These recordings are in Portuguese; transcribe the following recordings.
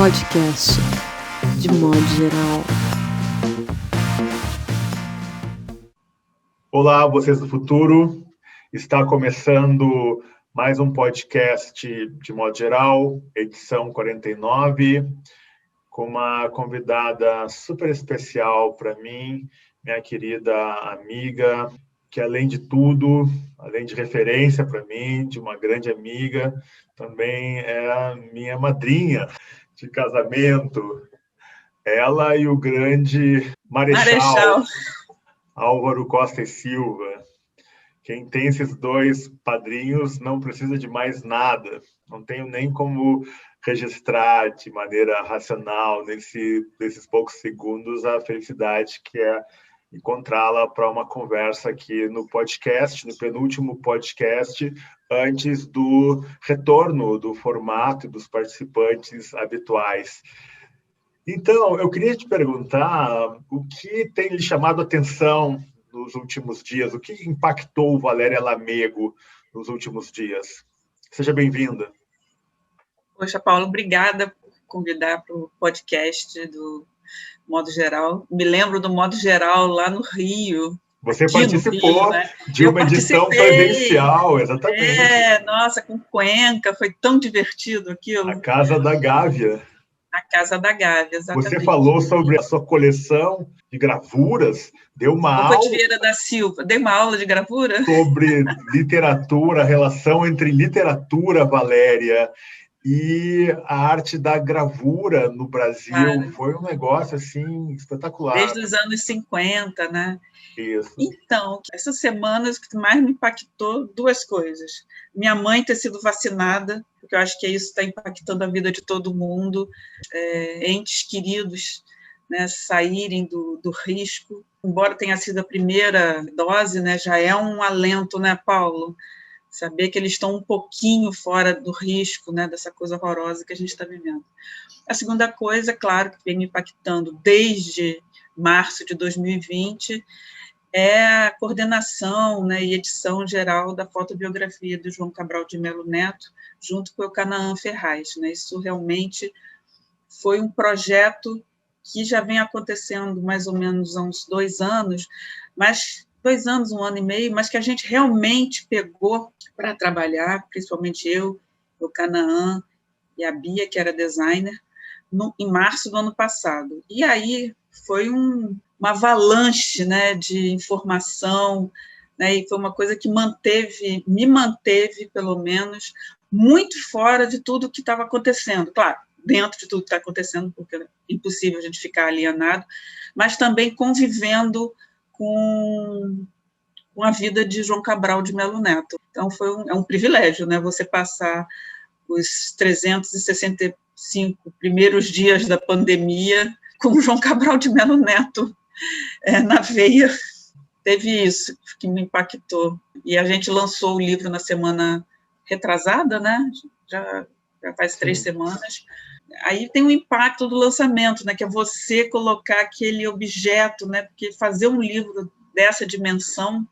podcast, de modo geral. Olá, vocês do futuro. Está começando mais um podcast de modo geral, edição 49, com uma convidada super especial para mim, minha querida amiga, que além de tudo, além de referência para mim, de uma grande amiga, também é a minha madrinha de casamento. Ela e o grande Marechal Álvaro Costa e Silva. Quem tem esses dois padrinhos não precisa de mais nada. Não tenho nem como registrar de maneira racional, nesses poucos segundos, a felicidade que é encontrá-la para uma conversa aqui no podcast, no penúltimo podcast, antes do retorno do formato e dos participantes habituais. Então, eu queria te perguntar o que tem lhe chamado a atenção nos últimos dias, o que impactou Valéria Lamego nos últimos dias. Seja bem-vinda. Poxa, Paulo, obrigada por convidar para o podcast do Modo Geral. Me lembro do Modo Geral lá no Rio. Você participou Rio, né? de uma edição presencial, exatamente. Nossa, com Cuenca, foi tão divertido aquilo. A Casa da Gávea. A Casa da Gávea, exatamente. Você falou sobre a sua coleção de gravuras, deu uma aula... Leopoldo Vieira da Silva, dei uma aula de gravura? Sobre literatura, a relação entre literatura, Valéria, e a arte da gravura no Brasil. Claro. Foi um negócio, assim, espetacular. Desde os anos 50, né? Isso. Então, essas semanas, o que mais me impactou, duas coisas. Minha mãe ter sido vacinada, porque eu acho que isso está impactando a vida de todo mundo. Entes queridos, né, saírem do risco. Embora tenha sido a primeira dose, né, já é um alento, né, Paulo? Saber que eles estão um pouquinho fora do risco, né, dessa coisa horrorosa que a gente está vivendo. A segunda coisa, claro, que vem me impactando desde março de 2020, é a coordenação, né, e edição geral da fotobiografia do João Cabral de Melo Neto, junto com o Canaã Ferraz. Né? Isso realmente foi um projeto que já vem acontecendo mais ou menos há uns 2 anos, mas 2 anos, 1 ano e meio, mas que a gente realmente pegou para trabalhar, principalmente eu, o Canaã e a Bia, que era designer, em março do ano passado. E aí foi uma avalanche, né, de informação, né, e foi uma coisa que me manteve, pelo menos, muito fora de tudo que estava acontecendo. Claro, dentro de tudo que está acontecendo, porque é impossível a gente ficar alienado, mas também convivendo com a vida de João Cabral de Melo Neto. Então, é um privilégio, né, você passar os 365 primeiros dias da pandemia com o João Cabral de Melo Neto na veia. Teve isso que me impactou. E a gente lançou o livro na semana retrasada, né? Já faz 3 semanas. Aí tem o impacto do lançamento, né? Que é você colocar aquele objeto, né? Porque fazer um livro dessa dimensão,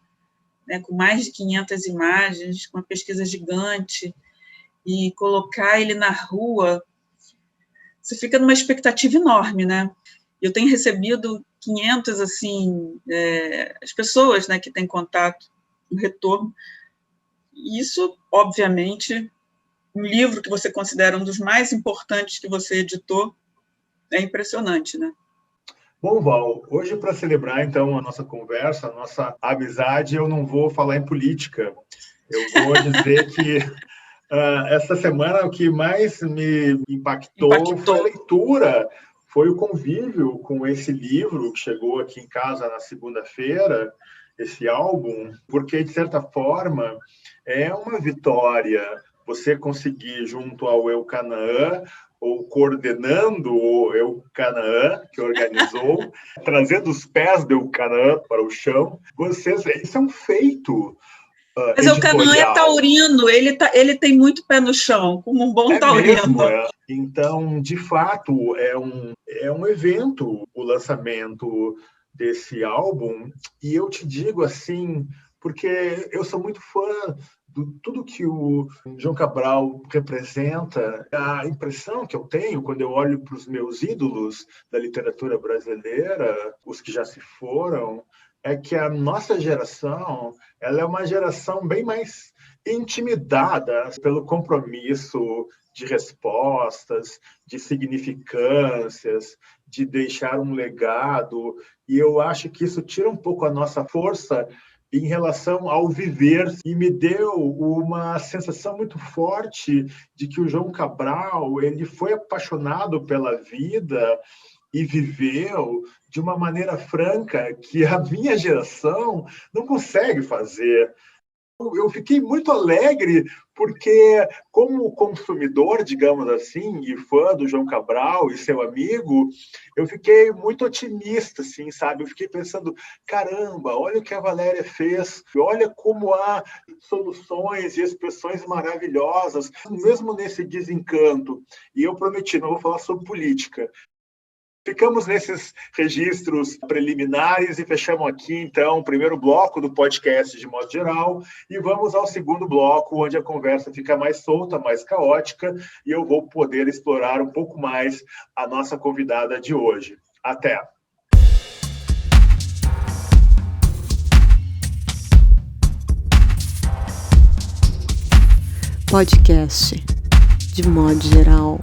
né? Com mais de 500 imagens, com uma pesquisa gigante, e colocar ele na rua, você fica numa expectativa enorme, né? Eu tenho recebido 500, assim, as pessoas, né, que têm contato, um retorno. E isso, obviamente, um livro que você considera um dos mais importantes que você editou, é impressionante, né? Bom, Val, hoje para celebrar, então, a nossa conversa, a nossa amizade, eu não vou falar em política. Eu vou dizer que essa semana o que mais me impactou foi a leitura, foi o convívio com esse livro que chegou aqui em casa na segunda-feira, esse álbum, porque, de certa forma, é uma vitória você conseguir, junto ao Eucanaã, ou coordenando o Eucanaã, que organizou, trazendo os pés do Eucanaã para o chão, isso é um feito. Mas o Canaã é taurino, ele tem muito pé no chão, como um bom taurino. Mesmo, Então, de fato, é um evento o lançamento desse álbum, e eu te digo assim, porque eu sou muito fã tudo que o João Cabral representa, a impressão que eu tenho quando eu olho para os meus ídolos da literatura brasileira, os que já se foram, é que a nossa geração, ela é uma geração bem mais intimidada pelo compromisso de respostas, de significâncias, de deixar um legado, e eu acho que isso tira um pouco a nossa força em relação ao viver, e me deu uma sensação muito forte de que o João Cabral ele foi apaixonado pela vida e viveu de uma maneira franca que a minha geração não consegue fazer. Eu fiquei muito alegre porque, como consumidor, digamos assim, e fã do João Cabral e seu amigo, eu fiquei muito otimista, assim, sabe? Eu fiquei pensando, caramba, olha o que a Valéria fez, olha como há soluções e expressões maravilhosas, mesmo nesse desencanto. E eu prometi, não vou falar sobre política. Ficamos nesses registros preliminares e fechamos aqui, então, o primeiro bloco do podcast de modo geral e vamos ao segundo bloco, onde a conversa fica mais solta, mais caótica e eu vou poder explorar um pouco mais a nossa convidada de hoje. Até! Podcast de modo geral.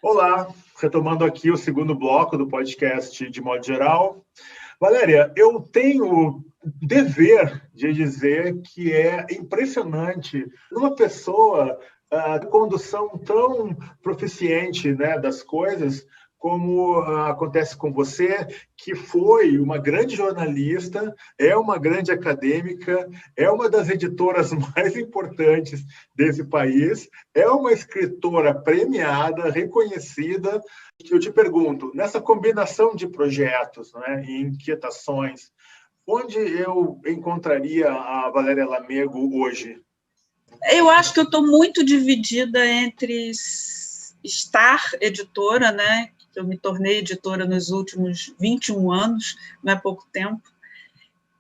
Olá, retomando aqui o segundo bloco do podcast de modo geral. Valéria, eu tenho o dever de dizer que é impressionante uma pessoa de condução tão proficiente, né, das coisas, como acontece com você, que foi uma grande jornalista, é uma grande acadêmica, é uma das editoras mais importantes desse país, é uma escritora premiada, reconhecida. Eu te pergunto, nessa combinação de projetos, né, e inquietações, onde eu encontraria a Valéria Lamego hoje? Eu acho que eu estou muito dividida entre estar editora, né? Eu me tornei editora nos últimos 21 anos, não é pouco tempo,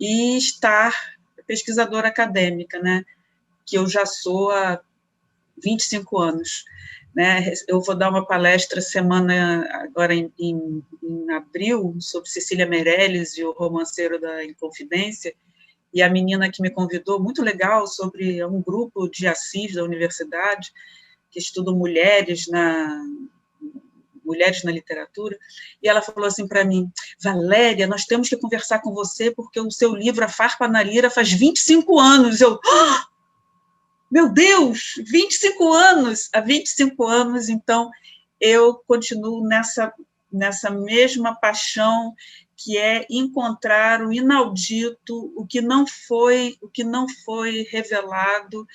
e estar pesquisadora acadêmica, né? Que eu já sou há 25 anos. Né? Eu vou dar uma palestra agora em abril sobre Cecília Meirelles e o romanceiro da Inconfidência, e a menina que me convidou, muito legal, sobre um grupo de Assis da universidade, que estuda mulheres na literatura, e ela falou assim para mim, Valéria, nós temos que conversar com você, porque o seu livro, A Farpa na Lira, faz 25 anos. Eu, meu Deus, 25 anos! Há 25 anos, então, eu continuo nessa mesma paixão, que é encontrar o inaudito, o que não foi revelado,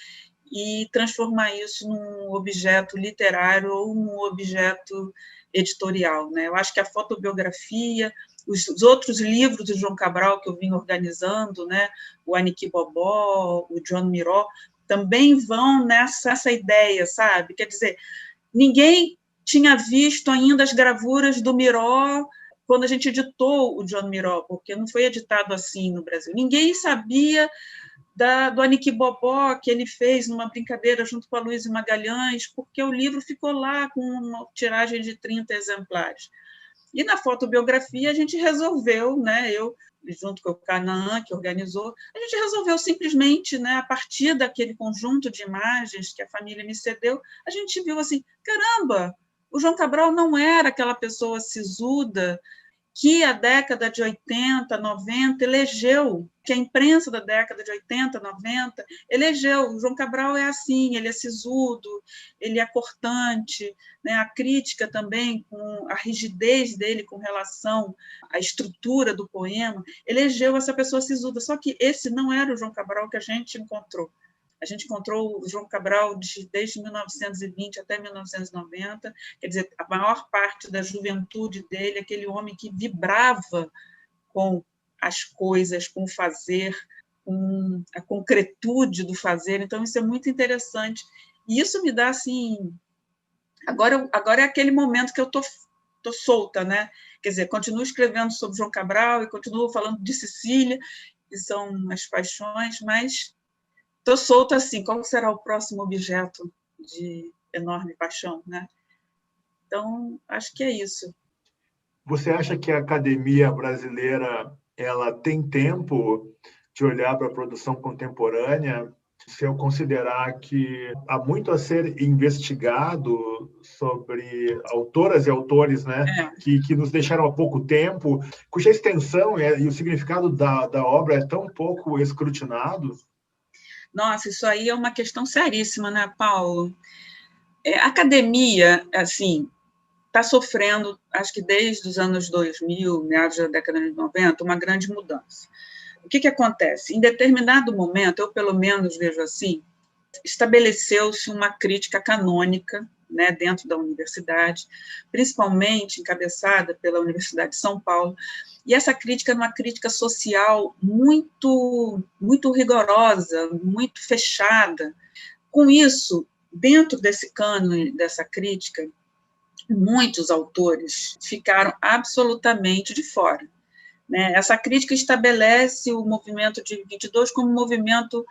e transformar isso num objeto literário ou num objeto editorial. Né? Eu acho que a fotobiografia, os outros livros do João Cabral que eu vim organizando, né? O Aniki Bobó, o John Miró, também vão nessa ideia, sabe? Quer dizer, ninguém tinha visto ainda as gravuras do Miró quando a gente editou o John Miró, porque não foi editado assim no Brasil. Ninguém sabia do Aniki Bobó, que ele fez numa brincadeira junto com a Luísa Magalhães, porque o livro ficou lá com uma tiragem de 30 exemplares. E na fotobiografia a gente resolveu, né, eu junto com o Canaã, que organizou, a gente resolveu simplesmente, né, a partir daquele conjunto de imagens que a família me cedeu, a gente viu assim, caramba, o João Cabral não era aquela pessoa sisuda que a década de 80, 90 elegeu, que a imprensa da década de 80, 90 elegeu. O João Cabral é assim, ele é sisudo, ele é cortante, né? A crítica também, com a rigidez dele com relação à estrutura do poema, elegeu essa pessoa sisuda. Só que esse não era o João Cabral que a gente encontrou. A gente encontrou o João Cabral desde 1920 até 1990, quer dizer, a maior parte da juventude dele, aquele homem que vibrava com as coisas, com o fazer, com a concretude do fazer. Então, isso é muito interessante. E isso me dá, assim... Agora é aquele momento que eu estou solta, né? Quer dizer, continuo escrevendo sobre João Cabral e continuo falando de Cecília, que são as paixões, mas estou solta assim, qual será o próximo objeto de enorme paixão, né? Então, acho que é isso. Você acha que a academia brasileira ela tem tempo de olhar para a produção contemporânea? Se eu considerar que há muito a ser investigado sobre autoras e autores, né, que nos deixaram há pouco tempo, cuja extensão e o significado da obra é tão pouco escrutinado? Nossa, isso aí é uma questão seríssima, né, Paulo? A academia, assim, está sofrendo, acho que desde os anos 2000, meados da década de 90, uma grande mudança. O que acontece? Em determinado momento, eu pelo menos vejo assim, estabeleceu-se uma crítica canônica, né, dentro da universidade, principalmente encabeçada pela Universidade de São Paulo, e essa crítica é uma crítica social muito, muito rigorosa, muito fechada. Com isso, dentro desse cânone, dessa crítica, muitos autores ficaram absolutamente de fora, né? Essa crítica estabelece o movimento de 22 como um movimento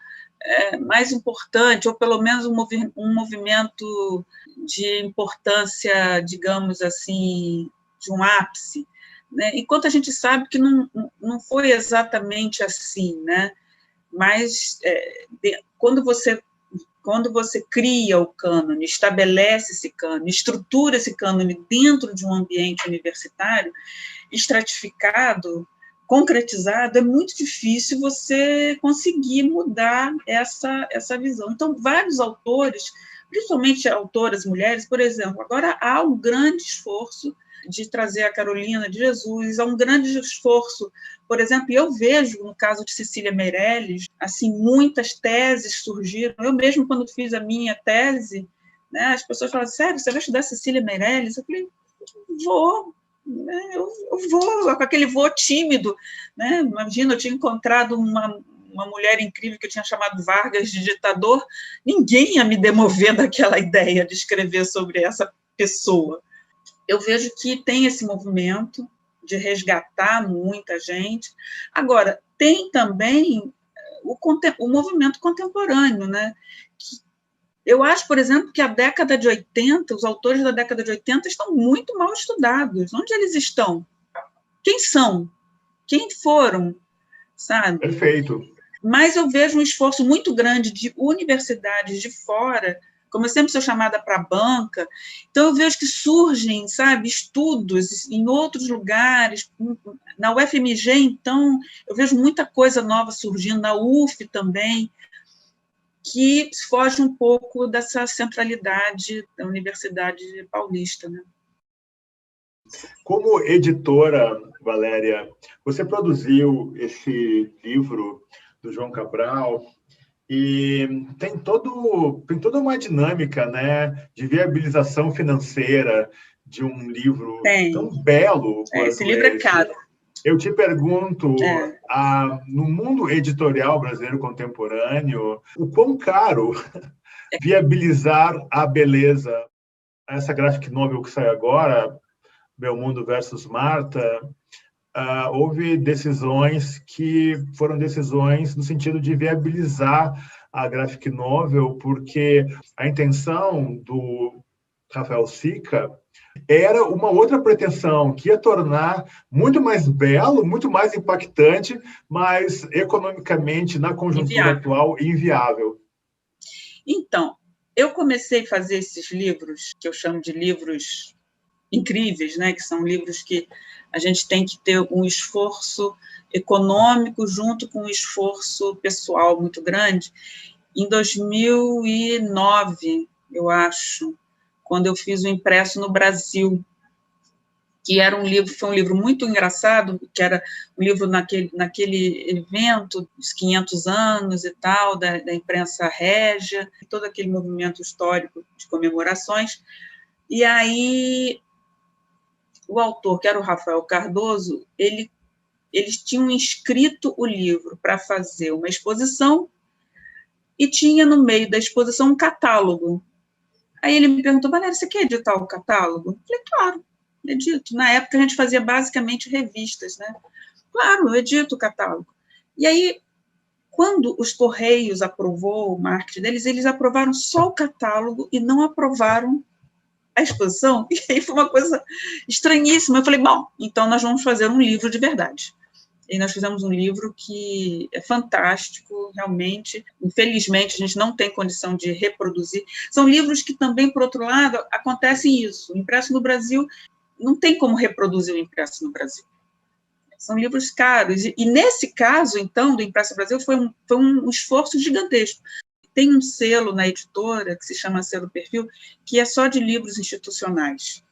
mais importante, ou pelo menos um movimento de importância, digamos assim, de um ápice, né? Enquanto a gente sabe que não foi exatamente assim, né? Mas quando você cria o cânone, estabelece esse cânone, estrutura esse cânone dentro de um ambiente universitário, estratificado, concretizado, é muito difícil você conseguir mudar essa visão. Então, vários autores, principalmente autoras mulheres, por exemplo, agora há um grande esforço de trazer a Carolina de Jesus, há um grande esforço, por exemplo, eu vejo, no caso de Cecília Meirelles, assim, muitas teses surgiram. Eu mesmo, quando fiz a minha tese, né, as pessoas falaram, sério, você vai estudar Cecília Meirelles? Eu falei, vou, eu vou, com aquele voo tímido, né? Imagina, eu tinha encontrado uma mulher incrível que eu tinha chamado Vargas de ditador, ninguém ia me demover daquela ideia de escrever sobre essa pessoa. Eu vejo que tem esse movimento de resgatar muita gente. Agora, tem também o movimento contemporâneo, né? Eu acho, por exemplo, que a década de 80, os autores da década de 80 estão muito mal estudados. Onde eles estão? Quem são? Quem foram? Sabe? Perfeito. Mas eu vejo um esforço muito grande de universidades de fora, como eu sempre sou chamada para a banca, então eu vejo que surgem, sabe, estudos em outros lugares, na UFMG, então, eu vejo muita coisa nova surgindo, na UF também, que foge um pouco dessa centralidade da Universidade Paulista, né? Como editora, Valéria, você produziu esse livro do João Cabral e tem toda uma dinâmica, né, de viabilização financeira de um livro tão belo quanto esse livro é caro. Eu te pergunto, no mundo editorial brasileiro contemporâneo, o quão caro viabilizar a beleza? Essa graphic novel que sai agora, Meu Mundo versus Marta, houve decisões que foram decisões no sentido de viabilizar a graphic novel, porque a intenção do Rafael Sica era uma outra pretensão, que ia tornar muito mais belo, muito mais impactante, mas economicamente, na conjuntura atual, inviável. Então, eu comecei a fazer esses livros, que eu chamo de livros incríveis, né, que são livros que a gente tem que ter um esforço econômico junto com um esforço pessoal muito grande. Em 2009, eu acho, quando eu fiz o Impresso no Brasil, que era foi um livro muito engraçado, que era um livro naquele evento dos 500 anos e tal, da imprensa régia, todo aquele movimento histórico de comemorações. E aí o autor, que era o Rafael Cardoso, eles tinham inscrito o livro para fazer uma exposição e tinha no meio da exposição um catálogo. Aí ele me perguntou, Valéria, você quer editar o catálogo? Eu falei, claro. edito. Na época, a gente fazia basicamente revistas, né? Claro, eu edito o catálogo. E aí, quando os Correios aprovou o marketing deles, eles aprovaram só o catálogo e não aprovaram a exposição. E aí foi uma coisa estranhíssima. Eu falei, bom, então nós vamos fazer um livro de verdade. E nós fizemos um livro que é fantástico, realmente. Infelizmente, a gente não tem condição de reproduzir. São livros que também, por outro lado, acontece isso. O impresso no Brasil, não tem como reproduzir o impresso no Brasil. São livros caros. E nesse caso, então, do Impresso no Brasil, foi um esforço gigantesco. Tem um selo na editora, que se chama Selo Perfil, que é só de livros institucionais.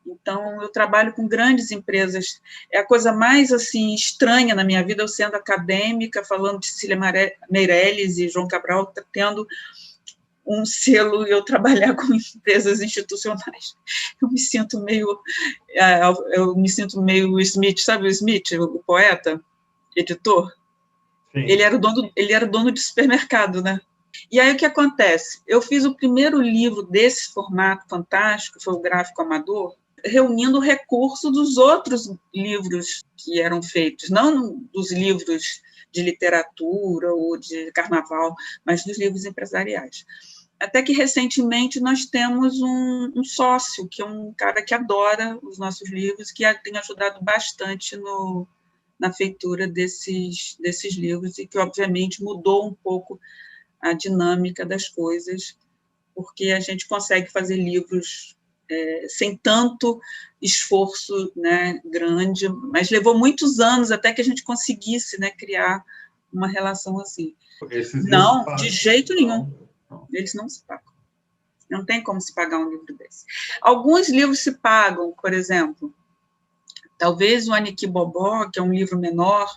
Então, eu trabalho com grandes empresas. É a coisa mais assim estranha na minha vida, eu sendo acadêmica, falando de Cecília Meirelles e João Cabral, tendo um selo e eu trabalhar com empresas institucionais. Eu me sinto meio Smith, sabe o Smith, o poeta, editor? Sim. Ele era o dono de supermercado, né? E aí o que acontece? Eu fiz o primeiro livro desse formato fantástico, foi o Gráfico Amador, reunindo recursos dos outros livros que eram feitos, não dos livros de literatura ou de carnaval, mas dos livros empresariais. Até que, recentemente, nós temos um sócio, que é um cara que adora os nossos livros, que tem ajudado bastante na feitura desses livros e que, obviamente, mudou um pouco a dinâmica das coisas, porque a gente consegue fazer livros sem tanto esforço, né, grande, mas levou muitos anos até que a gente conseguisse, né, criar uma relação assim. Não, de jeito nenhum. Eles não se pagam. Não tem como se pagar um livro desse. Alguns livros se pagam, por exemplo, talvez o Aniki Bobó, que é um livro menor,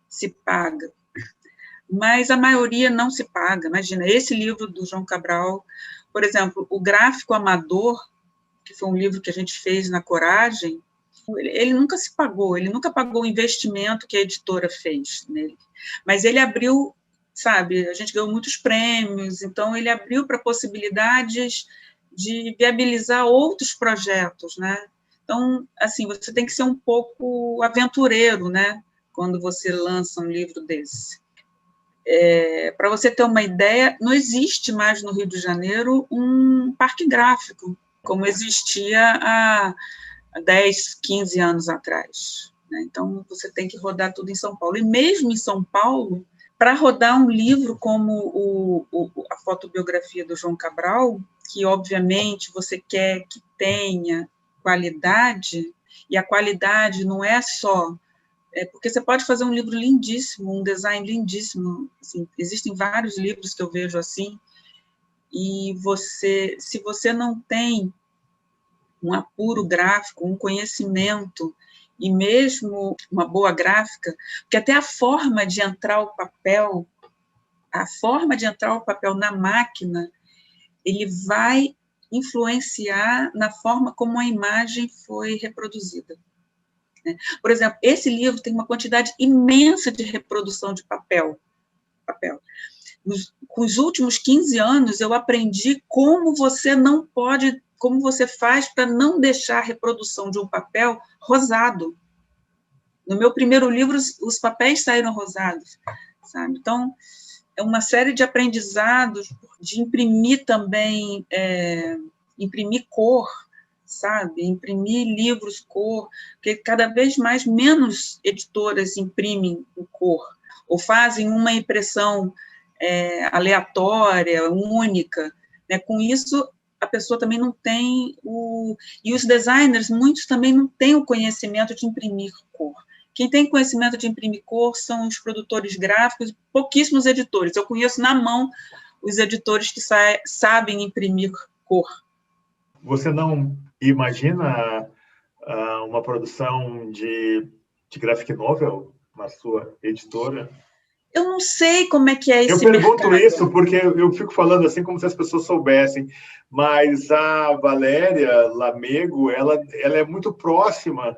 se paga, mas a maioria não se paga. Imagina, esse livro do João Cabral, por exemplo, o Gráfico Amador, que foi um livro que a gente fez na Coragem, ele nunca se pagou, ele nunca pagou o investimento que a editora fez nele, mas ele abriu, sabe, a gente ganhou muitos prêmios, então ele abriu para possibilidades de viabilizar outros projetos, né? Então, assim, você tem que ser um pouco aventureiro, né, quando você lança um livro desse. Para você ter uma ideia, não existe mais no Rio de Janeiro um parque gráfico, como existia há 10, 15 anos atrás. Né? Então, você tem que rodar tudo em São Paulo. E mesmo em São Paulo, para rodar um livro como a fotobiografia do João Cabral, que, obviamente, você quer que tenha qualidade, e a qualidade não é só... porque você pode fazer um livro lindíssimo, um design lindíssimo. Assim, existem vários livros que eu vejo assim, e se você não tem um apuro gráfico, um conhecimento, e mesmo uma boa gráfica, porque até a forma de entrar o papel na máquina, ele vai influenciar na forma como a imagem foi reproduzida. Por exemplo, esse livro tem uma quantidade imensa de reprodução de papel. Com os últimos 15 anos, eu aprendi como você faz para não deixar a reprodução de um papel rosado. No meu primeiro livro, os papéis saíram rosados, sabe? Então, é uma série de aprendizados, de imprimir também, imprimir cor, sabe? Imprimir livros cor, porque cada vez menos editoras imprimem em cor, ou fazem uma impressão aleatória, única, né? Com isso, a pessoa também não tem e os designers, muitos também não têm o conhecimento de imprimir cor. Quem tem conhecimento de imprimir cor são os produtores gráficos, pouquíssimos editores. Eu conheço na mão os editores que sabem imprimir cor. Você não imagina uma produção de graphic novel na sua editora? Eu não sei como é que é esse mercado. Eu pergunto isso porque eu fico falando assim como se as pessoas soubessem, mas a Valéria Lamego, ela é muito próxima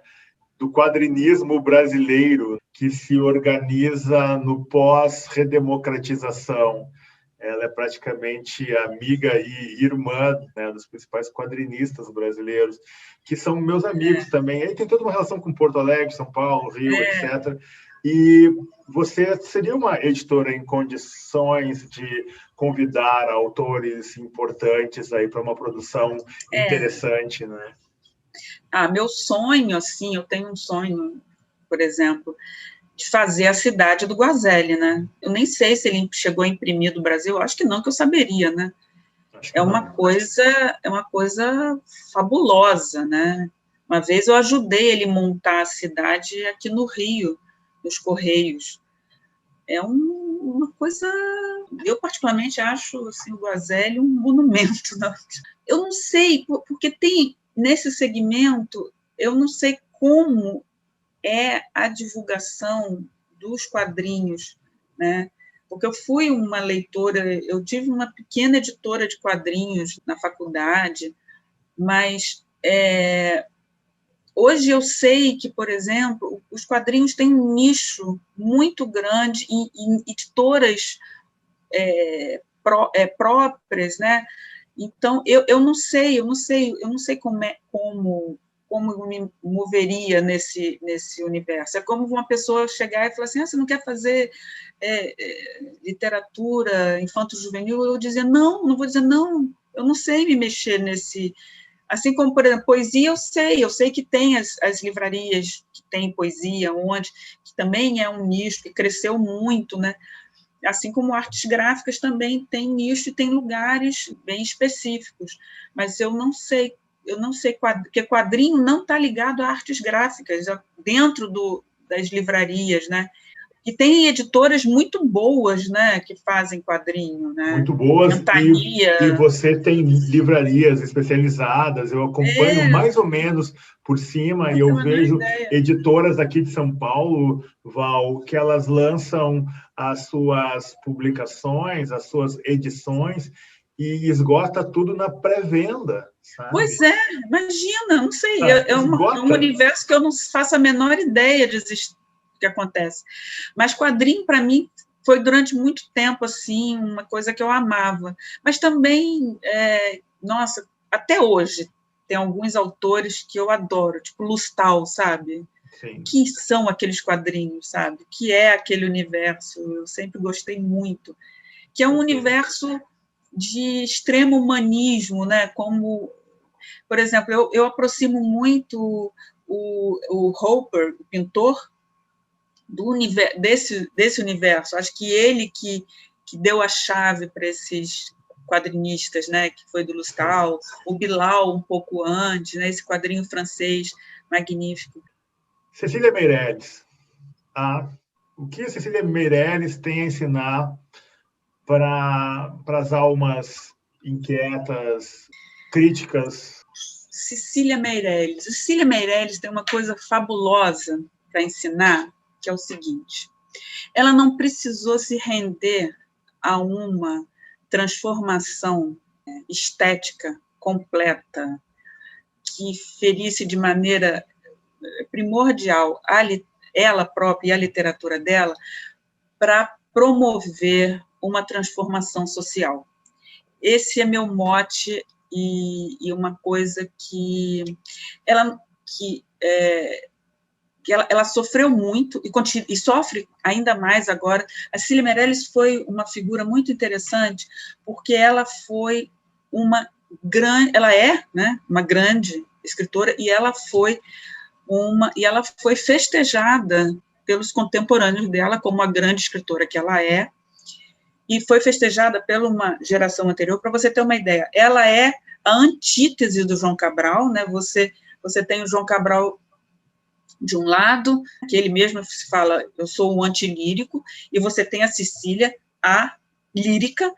do quadrinismo brasileiro, que se organiza no pós-redemocratização. ela é praticamente amiga e irmã, né, dos principais quadrinistas brasileiros, que são meus amigos também. Aí tem toda uma relação com Porto Alegre, São Paulo, Rio, etc. E você seria uma editora em condições de convidar autores importantes aí para uma produção interessante, né? Meu sonho, assim, eu tenho um sonho, por exemplo, de fazer a Cidade do Guazelli, né? Eu nem sei se ele chegou a imprimir do Brasil, acho que não, que eu saberia, né? É uma coisa fabulosa, né? Uma vez eu ajudei ele a montar a cidade aqui no Rio, nos Correios. É uma coisa... Eu, particularmente, acho assim, o Guazelli um monumento. Né? Eu não sei, porque tem, nesse segmento, eu não sei como é a divulgação dos quadrinhos, né? Porque eu fui uma leitora, eu tive uma pequena editora de quadrinhos na faculdade, mas hoje eu sei que, por exemplo, os quadrinhos têm um nicho muito grande em editoras próprias, né? Então eu não sei como eu me moveria nesse universo. É como uma pessoa chegar e falar assim, você não quer fazer literatura infanto-juvenil? Eu dizer, não vou dizer não, eu não sei me mexer nesse... Assim como, por exemplo, poesia, eu sei que tem as livrarias que tem poesia, que também é um nicho que cresceu muito, né? Assim como artes gráficas também tem nicho e tem lugares bem específicos, mas eu não sei, porque quadrinho não está ligado a artes gráficas, dentro das livrarias, né? E tem editoras muito boas, né, que fazem quadrinho, né? Muito boas, e você tem livrarias especializadas, eu acompanho mais ou menos por cima, e eu vejo editoras aqui de São Paulo, Val, que elas lançam as suas publicações, as suas edições, e esgota tudo na pré-venda, sabe? Pois é, imagina, não sei, é um universo que eu não faço a menor ideia de existir, que acontece. Mas quadrinho, para mim, foi durante muito tempo assim uma coisa que eu amava. Mas também, nossa, até hoje, tem alguns autores que eu adoro, tipo Lustal, sabe? Sim. Que são aqueles quadrinhos, sabe? Que é aquele universo, eu sempre gostei muito. Que é um universo de extremo humanismo, né? Como, por exemplo, eu aproximo muito o Hopper, o pintor, desse universo. Acho que ele que deu a chave para esses quadrinistas, né, que foi do Lustal, o Bilal um pouco antes, né, esse quadrinho francês magnífico. Cecília Meirelles, o que a Cecília Meirelles tem a ensinar para as almas inquietas, críticas? Cecília Meirelles tem uma coisa fabulosa para ensinar, que é o seguinte: ela não precisou se render a uma transformação estética completa que ferisse de maneira primordial ela própria e a literatura dela para promover uma transformação social. Esse é meu mote e uma coisa que ela sofreu muito e sofre ainda mais agora. A Cecília Meirelles foi uma figura muito interessante porque ela foi ela é, né, uma grande escritora e ela foi festejada pelos contemporâneos dela como a grande escritora que ela é, e foi festejada por uma geração anterior. Para você ter uma ideia, ela é a antítese do João Cabral, né? Você tem o João Cabral de um lado, que ele mesmo se fala, eu sou o antilírico, e você tem a Cecília, a lírica,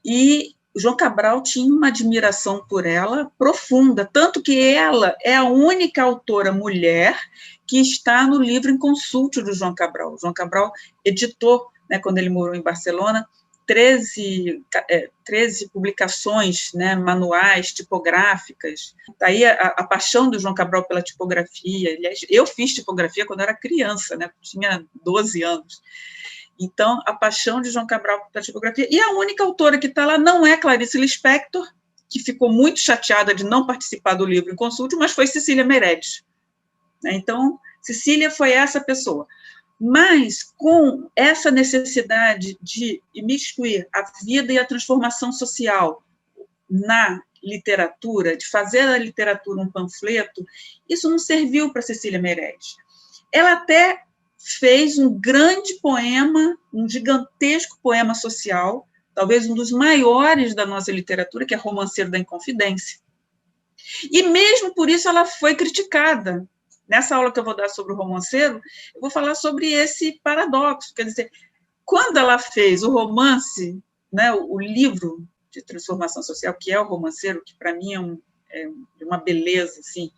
e o João Cabral tinha uma admiração por ela profunda, tanto que ela é a única autora mulher que está no livro Inconsúltio do João Cabral. O João Cabral editou, né, quando ele morou em Barcelona, 13 publicações, né, manuais, tipográficas. Daí a paixão do João Cabral pela tipografia. Aliás, eu fiz tipografia quando era criança, né, tinha 12 anos. Então, a paixão de João Cabral pela tipografia. E a única autora que está lá não é Clarice Lispector, que ficou muito chateada de não participar do livro em Consúltio, mas foi Cecília Meirelles. Então, Cecília foi essa pessoa. Mas, com essa necessidade de imiscuir a vida e a transformação social na literatura, de fazer da literatura um panfleto, isso não serviu para Cecília Meirelles. Ela até fez um grande poema, um gigantesco poema social, talvez um dos maiores da nossa literatura, que é Romanceiro da Inconfidência. E mesmo por isso ela foi criticada. Nessa aula que eu vou dar sobre o romanceiro, eu vou falar sobre esse paradoxo. Quer dizer, quando ela fez o romance, né, o livro de transformação social, que é o Romanceiro, que para mim é uma beleza assim,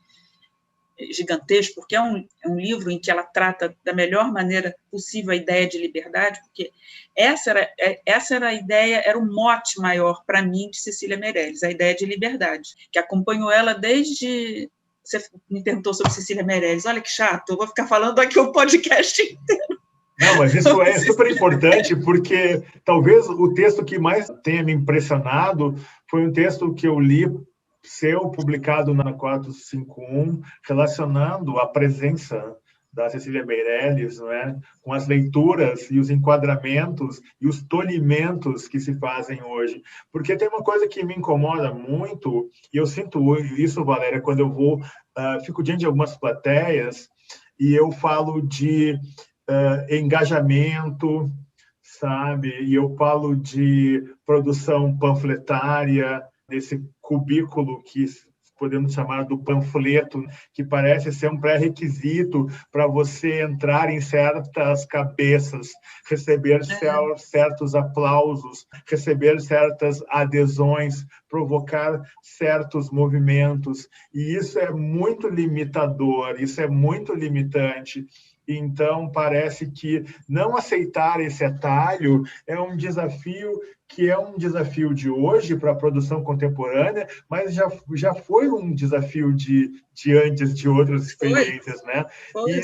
gigantesco, porque é um livro em que ela trata da melhor maneira possível a ideia de liberdade, porque essa era a ideia, era o mote maior para mim de Cecília Meirelles, a ideia de liberdade, que acompanhou ela desde... Você me perguntou sobre Cecília Meirelles, olha que chato, eu vou ficar falando aqui o podcast inteiro. Não, mas isso é super importante, porque talvez o texto que mais tenha me impressionado foi um texto que eu li seu, publicado na 451, relacionando a presença da Cecília Meirelles, não é, com as leituras e os enquadramentos e os tolhimentos que se fazem hoje. Porque tem uma coisa que me incomoda muito, e eu sinto isso, Valéria, quando eu fico diante de algumas plateias e eu falo de engajamento, sabe? E eu falo de produção panfletária, desse cubículo que podemos chamar do panfleto, que parece ser um pré-requisito para você entrar em certas cabeças, receber certos aplausos, receber certas adesões, provocar certos movimentos. E isso é muito limitador, isso é muito limitante. Então, parece que não aceitar esse atalho é um desafio que é um desafio de hoje para a produção contemporânea, mas já foi um desafio de antes, de outras experiências, né?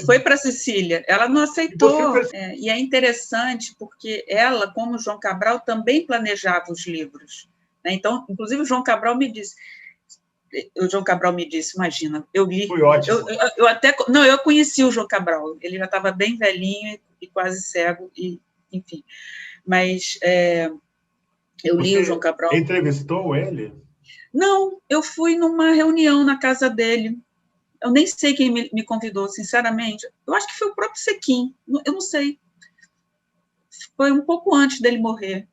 Foi para a Cecília, ela não aceitou. E é interessante porque ela, como João Cabral, também planejava os livros. Né? Então, inclusive, o João Cabral me disse, imagina, eu li... Foi ótimo. Eu conheci o João Cabral, ele já estava bem velhinho e quase cego, e, enfim. Mas eu li o João Cabral. Você entrevistou ele? Não, eu fui numa reunião na casa dele. Eu nem sei quem me convidou, sinceramente. Eu acho que foi o próprio Sequim, eu não sei. Foi um pouco antes dele morrer.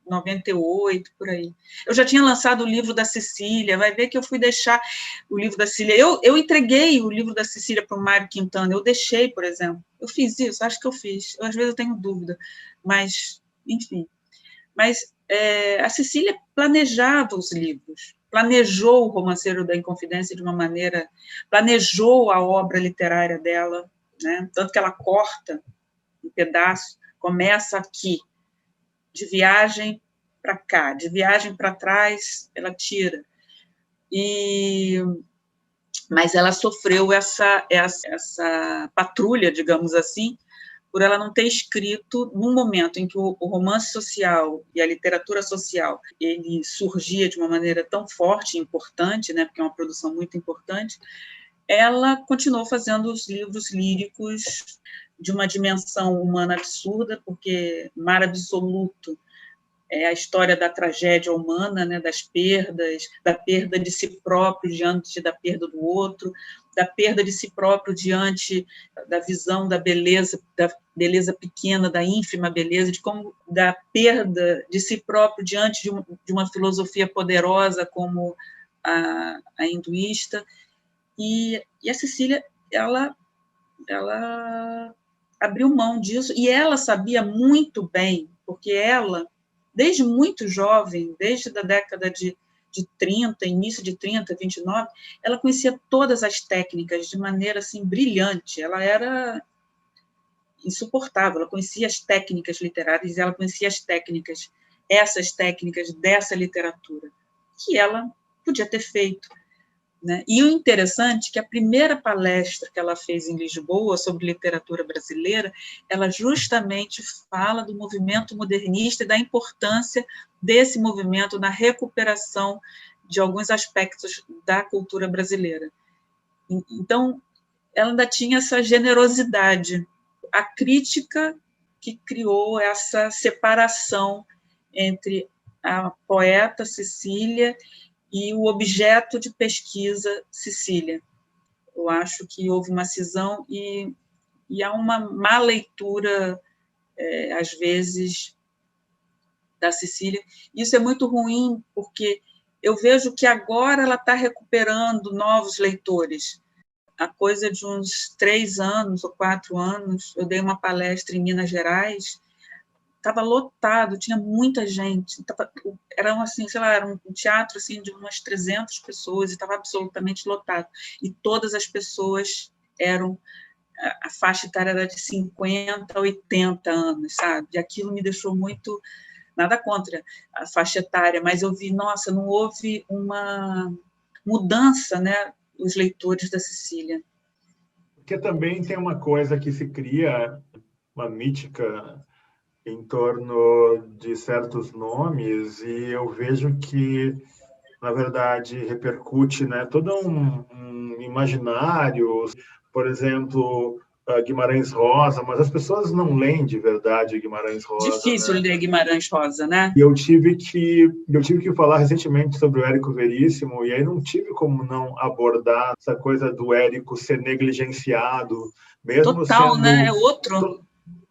98, por aí. Eu já tinha lançado o livro da Cecília, vai ver que eu fui deixar o livro da Cecília. Eu entreguei o livro da Cecília para o Mário Quintana, eu deixei, por exemplo. Eu fiz isso, acho que eu fiz. Às vezes eu tenho dúvida, mas, enfim. Mas a Cecília planejava os livros, planejou o Romanceiro da Inconfidência de uma maneira, planejou a obra literária dela, né? Tanto que ela corta um pedaço, começa aqui, de viagem para cá, de viagem para trás, ela tira. Mas ela sofreu essa patrulha, digamos assim, por ela não ter escrito num momento em que o romance social e a literatura social ele surgia de uma maneira tão forte e importante, né, porque é uma produção muito importante, ela continuou fazendo os livros líricos de uma dimensão humana absurda, porque Mar Absoluto é a história da tragédia humana, né, das perdas, da perda de si próprio diante da perda do outro, da perda de si próprio diante da visão da beleza pequena, da ínfima beleza, da perda de si próprio diante de uma filosofia poderosa como a hinduísta. E a Cecília, ela abriu mão disso, e ela sabia muito bem, porque ela, desde muito jovem, desde a década de 30, início de 30, 29, ela conhecia todas as técnicas de maneira assim, brilhante. Ela era... insuportável. Ela conhecia as técnicas literárias, ela conhecia essas técnicas dessa literatura, que ela podia ter feito, né? E o interessante é que a primeira palestra que ela fez em Lisboa sobre literatura brasileira, ela justamente fala do movimento modernista e da importância desse movimento na recuperação de alguns aspectos da cultura brasileira. Então, ela ainda tinha essa generosidade. A crítica que criou essa separação entre a poeta Cecília e o objeto de pesquisa Cecília. Eu acho que houve uma cisão e há uma má leitura, às vezes, da Cecília. Isso é muito ruim, porque eu vejo que agora ela está recuperando novos leitores. Há coisa de uns 3 anos ou 4 anos, eu dei uma palestra em Minas Gerais, estava lotado, tinha muita gente, era assim, sei lá, era um teatro assim, de umas 300 pessoas, e estava absolutamente lotado, e todas as pessoas eram, a faixa etária era de 50 a 80 anos, sabe? E aquilo me deixou muito, nada contra a faixa etária, mas eu vi, nossa, não houve uma mudança, né, os leitores da Cecília. Porque também tem uma coisa que se cria, uma mítica em torno de certos nomes, e eu vejo que, na verdade, repercute, né, todo um imaginário. Por exemplo, Guimarães Rosa, mas as pessoas não leem de verdade Guimarães Rosa, Difícil né? ler Guimarães Rosa, né? E eu tive que falar recentemente sobre o Érico Veríssimo, e aí não tive como não abordar essa coisa do Érico ser negligenciado, mesmo Total, né? sendo É outro.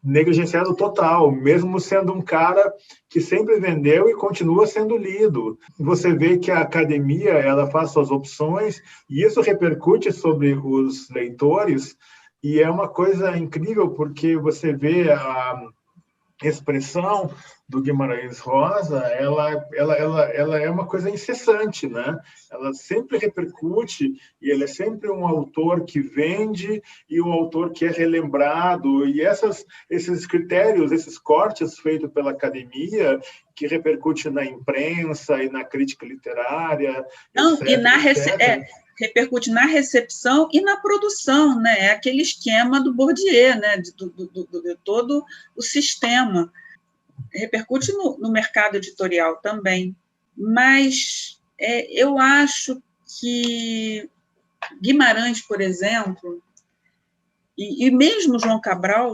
negligenciado total, mesmo sendo um cara que sempre vendeu e continua sendo lido. Você vê que a academia, ela faz suas opções e isso repercute sobre os leitores, e é uma coisa incrível porque você vê a expressão do Guimarães Rosa, ela é uma coisa incessante, né? Ela sempre repercute, e ele é sempre um autor que vende e um autor que é relembrado, e esses critérios, esses cortes feitos pela academia, que repercute na imprensa e na crítica literária, Não, etc, e etc. repercute na recepção e na produção, né? É aquele esquema do Bourdieu, né? De todo o sistema. Repercute no mercado editorial também. Mas eu acho que Guimarães, por exemplo, e mesmo João Cabral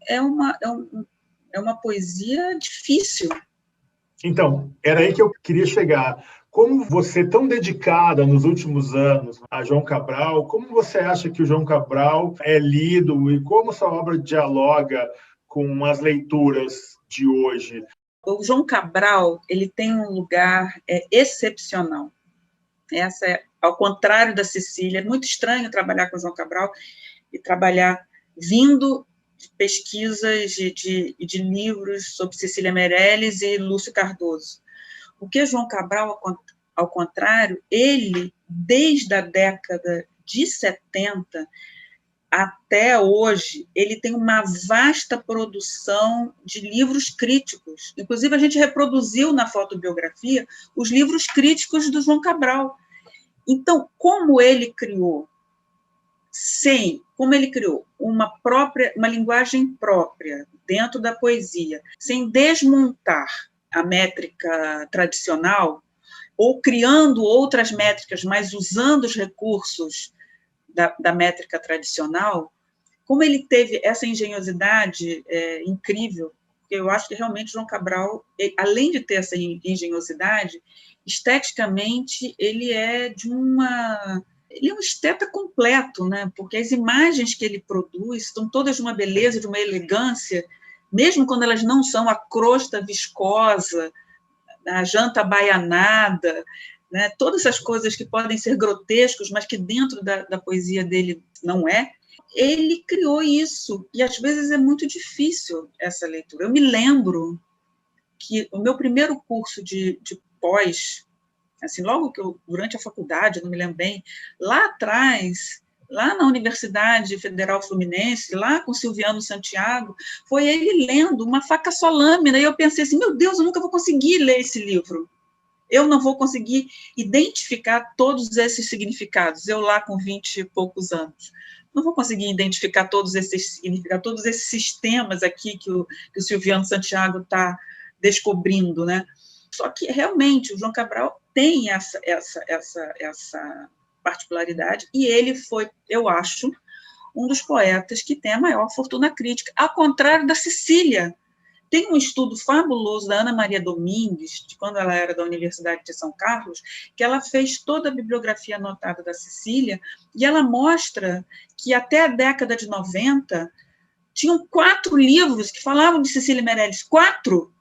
é uma poesia difícil. Então, era aí que eu queria chegar. Como você, tão dedicada nos últimos anos a João Cabral, como você acha que o João Cabral é lido e como sua obra dialoga com as leituras de hoje? O João Cabral, ele tem um lugar excepcional. Ao contrário da Cecília, é muito estranho trabalhar com o João Cabral e trabalhar vindo de pesquisas de livros sobre Cecília Meirelles e Lúcio Cardoso. Porque João Cabral, ao contrário, ele, desde a década de 70 até hoje, ele tem uma vasta produção de livros críticos. Inclusive, a gente reproduziu na fotobiografia os livros críticos do João Cabral. Então, como ele criou uma linguagem própria dentro da poesia, sem desmontar a métrica tradicional, ou criando outras métricas, mas usando os recursos da métrica tradicional, como ele teve essa engenhosidade incrível, eu acho que realmente João Cabral, além de ter essa engenhosidade, esteticamente ele é um esteta completo, né? Porque as imagens que ele produz estão todas de uma beleza, de uma elegância, mesmo quando elas não são a crosta viscosa, a janta baianada, né? Todas essas coisas que podem ser grotescos, mas que dentro da poesia dele não é. Ele criou isso, e às vezes é muito difícil essa leitura. Eu me lembro que o meu primeiro curso de pós, assim, logo que durante a faculdade, eu não me lembro bem, lá atrás, lá na Universidade Federal Fluminense, lá com Silviano Santiago, foi ele lendo Uma Faca Só Lâmina, e eu pensei assim, meu Deus, eu nunca vou conseguir ler esse livro. Eu não vou conseguir identificar todos esses significados, eu lá com 20 e poucos anos. Não vou conseguir identificar todos esses significados, todos esses sistemas aqui que o Silviano Santiago está descobrindo, né? Só que, realmente, o João Cabral tem essa particularidade, e ele foi, eu acho, um dos poetas que tem a maior fortuna crítica, ao contrário da Cecília. Tem um estudo fabuloso da Ana Maria Domingues, de quando ela era da Universidade de São Carlos, que ela fez toda a bibliografia anotada da Cecília, e ela mostra que até a década de 90 tinham 4 livros que falavam de Cecília Meirelles. 4!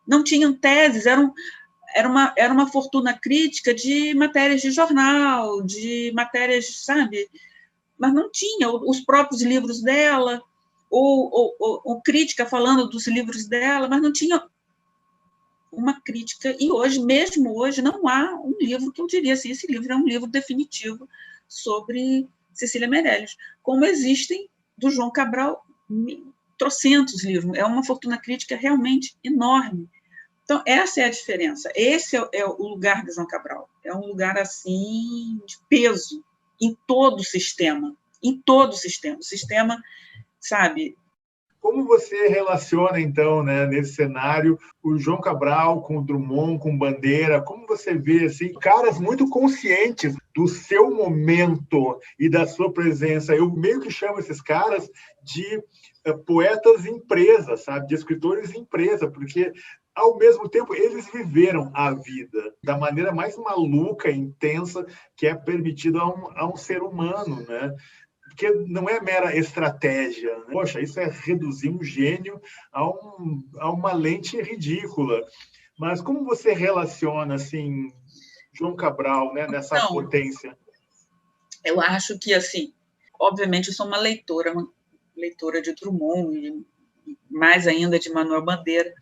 Não tinham teses, era uma fortuna crítica de matérias de jornal, de matérias, sabe? Mas não tinha os próprios livros dela, ou crítica falando dos livros dela, mas não tinha uma crítica. E hoje, mesmo hoje, não há um livro que eu diria assim, esse livro é um livro definitivo sobre Cecília Meirelles, como existem do João Cabral trocentos livros. É uma fortuna crítica realmente enorme. Então, essa é a diferença. Esse é o lugar do João Cabral. É um lugar, assim, de peso em todo o sistema. Em todo o sistema. O sistema, sabe? Como você relaciona, então, né, nesse cenário, o João Cabral com o Drummond, com Bandeira? Como você vê, assim, caras muito conscientes do seu momento e da sua presença? Eu meio que chamo esses caras de poetas empresa, sabe? De escritores empresa, porque, ao mesmo tempo, eles viveram a vida da maneira mais maluca e intensa que é permitida a um ser humano, né? Porque não é mera estratégia. Né? Poxa, isso é reduzir um gênio a uma lente ridícula. Mas como você relaciona, assim, João Cabral, né, nessa potência? Eu acho que, assim, obviamente eu sou uma leitora de Drummond, e mais ainda de Manuel Bandeira,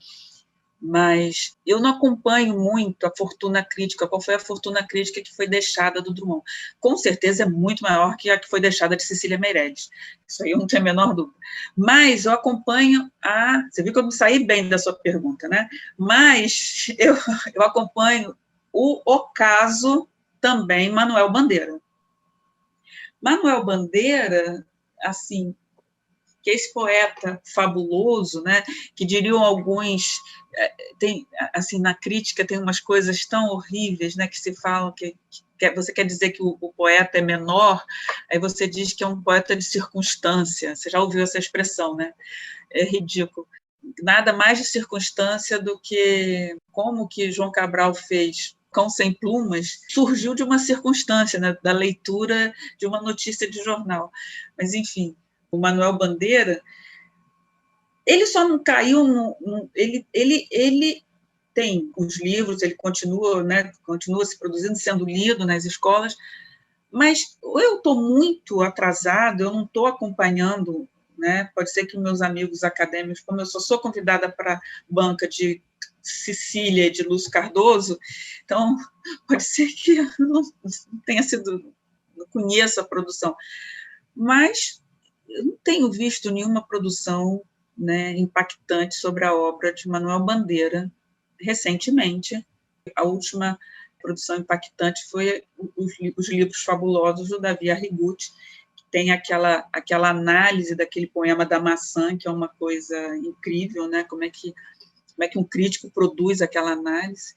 mas eu não acompanho muito a fortuna crítica. Qual foi a fortuna crítica que foi deixada do Drummond? Com certeza é muito maior que a que foi deixada de Cecília Meirelles. Isso aí eu não tenho a menor dúvida. Mas eu acompanho Você viu que eu não saí bem da sua pergunta, né? Mas eu acompanho o caso também Manuel Bandeira. Manuel Bandeira, assim, que é esse poeta fabuloso, né, que diriam alguns, tem, assim, na crítica tem umas coisas tão horríveis, né, que se falam que você quer dizer que o poeta é menor, aí você diz que é um poeta de circunstância. Você já ouviu essa expressão, né? É ridículo. Nada mais de circunstância do que como que João Cabral fez Cão Sem Plumas, surgiu de uma circunstância, né, da leitura de uma notícia de jornal. Mas, enfim, o Manuel Bandeira, ele só não caiu ele tem os livros, ele continua, né, continua se produzindo, sendo lido nas escolas, mas eu estou muito atrasado, eu não estou acompanhando, né? Pode ser que meus amigos acadêmicos, como eu só sou convidada para banca de Cecília e de Lúcio Cardoso, então pode ser que eu não tenha sido, não conheça a produção, mas eu não tenho visto nenhuma produção, né, impactante sobre a obra de Manuel Bandeira recentemente. A última produção impactante foi os livros fabulosos do Davi Arrigucci, que tem aquela análise daquele poema da maçã, que é uma coisa incrível, né? Como é que um crítico produz aquela análise.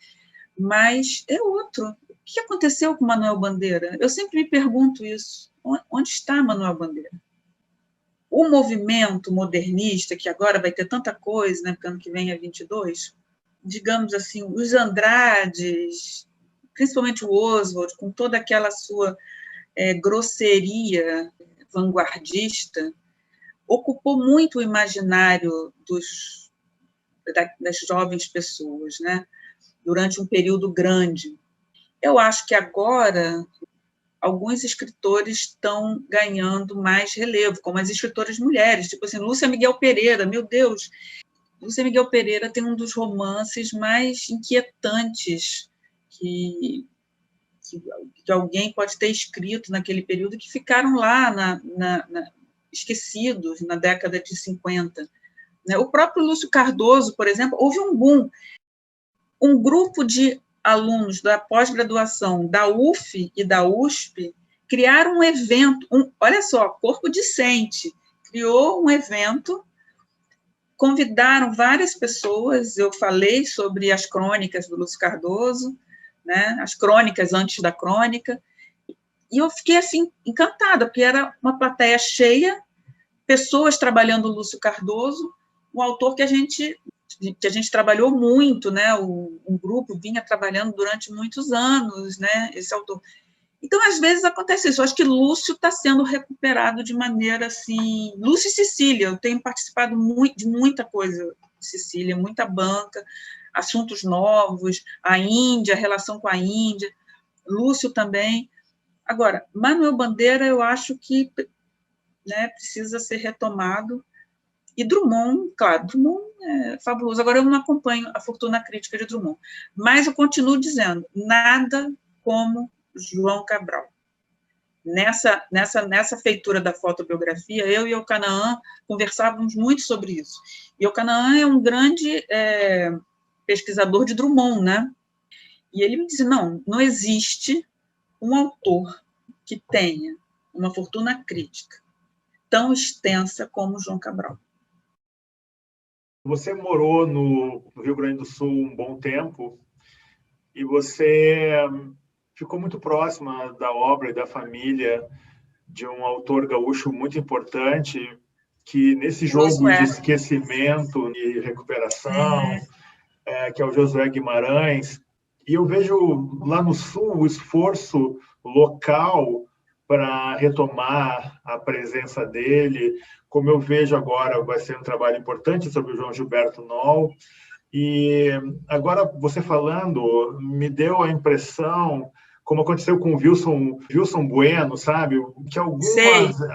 Mas é outro. O que aconteceu com Manuel Bandeira? Eu sempre me pergunto isso. Onde está Manuel Bandeira? O movimento modernista, que agora vai ter tanta coisa, né, porque ano que vem é 22, digamos assim, os Andrades, principalmente o Oswald, com toda aquela sua grosseria vanguardista, ocupou muito o imaginário das jovens pessoas, né, durante um período grande. Eu acho que agora alguns escritores estão ganhando mais relevo, como as escritoras mulheres, tipo assim, Lúcia Miguel Pereira, meu Deus, Lúcia Miguel Pereira tem um dos romances mais inquietantes que que alguém pode ter escrito naquele período que ficaram lá esquecidos na década de 50. Né? O próprio Lúcio Cardoso, por exemplo, houve um boom. Um grupo de alunos da pós-graduação da UF e da USP criaram um evento, olha só, corpo discente, criou um evento, convidaram várias pessoas, eu falei sobre as crônicas do Lúcio Cardoso, né, as crônicas antes da crônica, e eu fiquei assim encantada, porque era uma plateia cheia, pessoas trabalhando o Lúcio Cardoso, um autor que a gente trabalhou muito, né? Um grupo vinha trabalhando durante muitos anos, né? Esse autor. Então, às vezes acontece isso. Eu acho que Lúcio está sendo recuperado de maneira assim. Lúcio e Cecília, eu tenho participado de muita coisa, Cecília, muita banca, assuntos novos, a Índia, a relação com a Índia, Lúcio também. Agora, Manuel Bandeira, eu acho que, né, precisa ser retomado. E Drummond, claro, Drummond é fabuloso. Agora, eu não acompanho a fortuna crítica de Drummond, mas eu continuo dizendo, nada como João Cabral. Nessa feitura da fotobiografia, eu e o Canaã conversávamos muito sobre isso. E o Canaã é um grande pesquisador de Drummond, né? E ele me disse, não existe um autor que tenha uma fortuna crítica tão extensa como João Cabral. Você morou no Rio Grande do Sul um bom tempo e você ficou muito próxima da obra e da família de um autor gaúcho muito importante que nesse jogo de esquecimento e recuperação, que é o Josué Guimarães, e eu vejo lá no Sul o esforço local para retomar a presença dele, como eu vejo agora, vai ser um trabalho importante sobre o João Gilberto Noll. E agora, você falando, me deu a impressão, como aconteceu com o Wilson Bueno, sabe? Que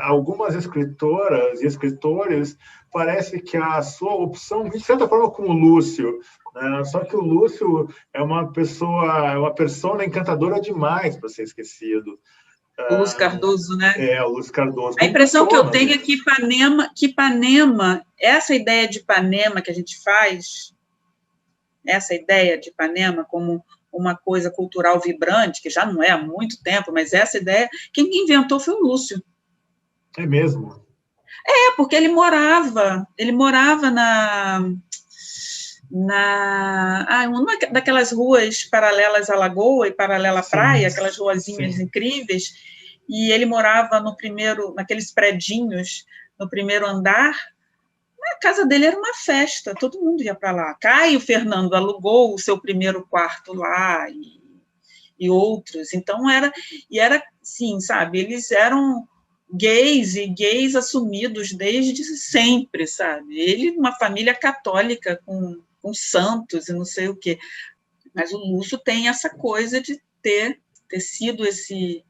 algumas escritoras e escritores, parece que a sua opção, de certa forma, como o Lúcio, né? Só que o Lúcio é uma persona encantadora demais para ser esquecido. O Lúcio Cardoso, né? O Lúcio Cardoso. A impressão que eu tenho é que Ipanema, essa ideia de Ipanema que a gente faz, essa ideia de Ipanema como uma coisa cultural vibrante, que já não é há muito tempo, mas essa ideia, quem inventou foi o Lúcio. É mesmo? Porque ele morava numa daquelas ruas paralelas à Lagoa e paralela à praia, aquelas ruazinhas incríveis, e ele morava naqueles predinhos, no primeiro andar. A casa dele era uma festa, todo mundo ia para lá. Caio Fernando alugou o seu primeiro quarto lá, e outros, então era, sim, sabe, eles eram gays assumidos desde sempre, sabe, ele, uma família católica com santos e não sei o quê, mas o Lúcio tem essa coisa de ter sido esse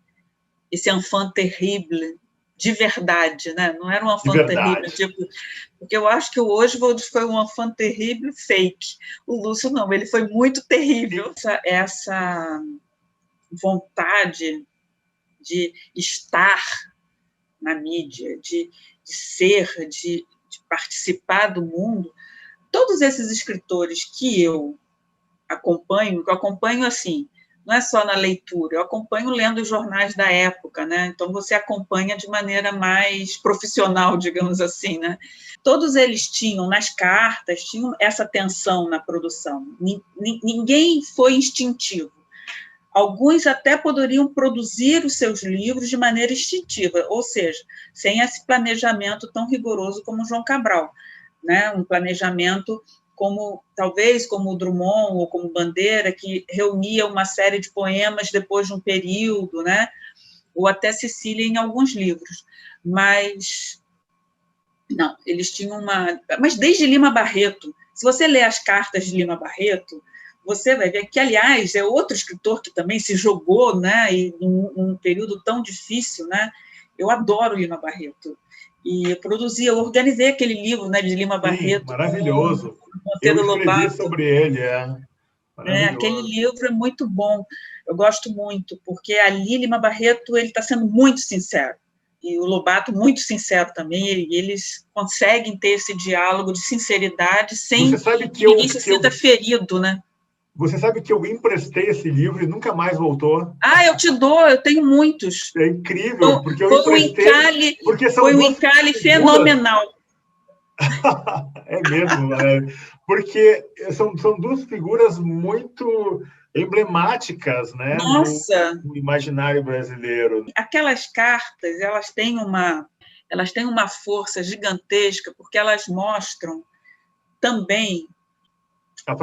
enfant terrible de verdade, né? Não era um enfant terrible, tipo, porque eu acho que o Oswald foi um enfant terrible fake, o Lúcio não, ele foi muito terrível. Essa vontade de estar na mídia, de ser, de participar do mundo, todos esses escritores que eu acompanho assim, não é só na leitura, eu acompanho lendo os jornais da época, né? Então você acompanha de maneira mais profissional, digamos assim, né? Todos eles tinham, nas cartas, tinham essa tensão na produção. Ninguém foi instintivo. Alguns até poderiam produzir os seus livros de maneira instintiva, ou seja, sem esse planejamento tão rigoroso como João Cabral, né? Um planejamento talvez como o Drummond ou como Bandeira, que reunia uma série de poemas depois de um período, né? Ou até Cecília em alguns livros. Mas, não, eles tinham Mas desde Lima Barreto, se você ler as cartas de Lima Barreto, você vai ver que, aliás, é outro escritor que também se jogou, né? E num período tão difícil, né? Eu adoro Lima Barreto. E eu organizei aquele livro, né, de Lima Barreto. Maravilhoso. Eu escrevi sobre ele, Aquele livro é muito bom, eu gosto muito, porque ali Lima Barreto ele está sendo muito sincero, e o Lobato muito sincero também, e eles conseguem ter esse diálogo de sinceridade sem que ninguém se sinta ferido, né? Você sabe que eu emprestei esse livro e nunca mais voltou? Eu te dou, eu tenho muitos. É incrível, porque eu emprestei... Foi um encalhe fenomenal. É mesmo, porque são duas figuras muito emblemáticas, né, no imaginário brasileiro. Aquelas cartas, elas têm uma força gigantesca, porque elas mostram também a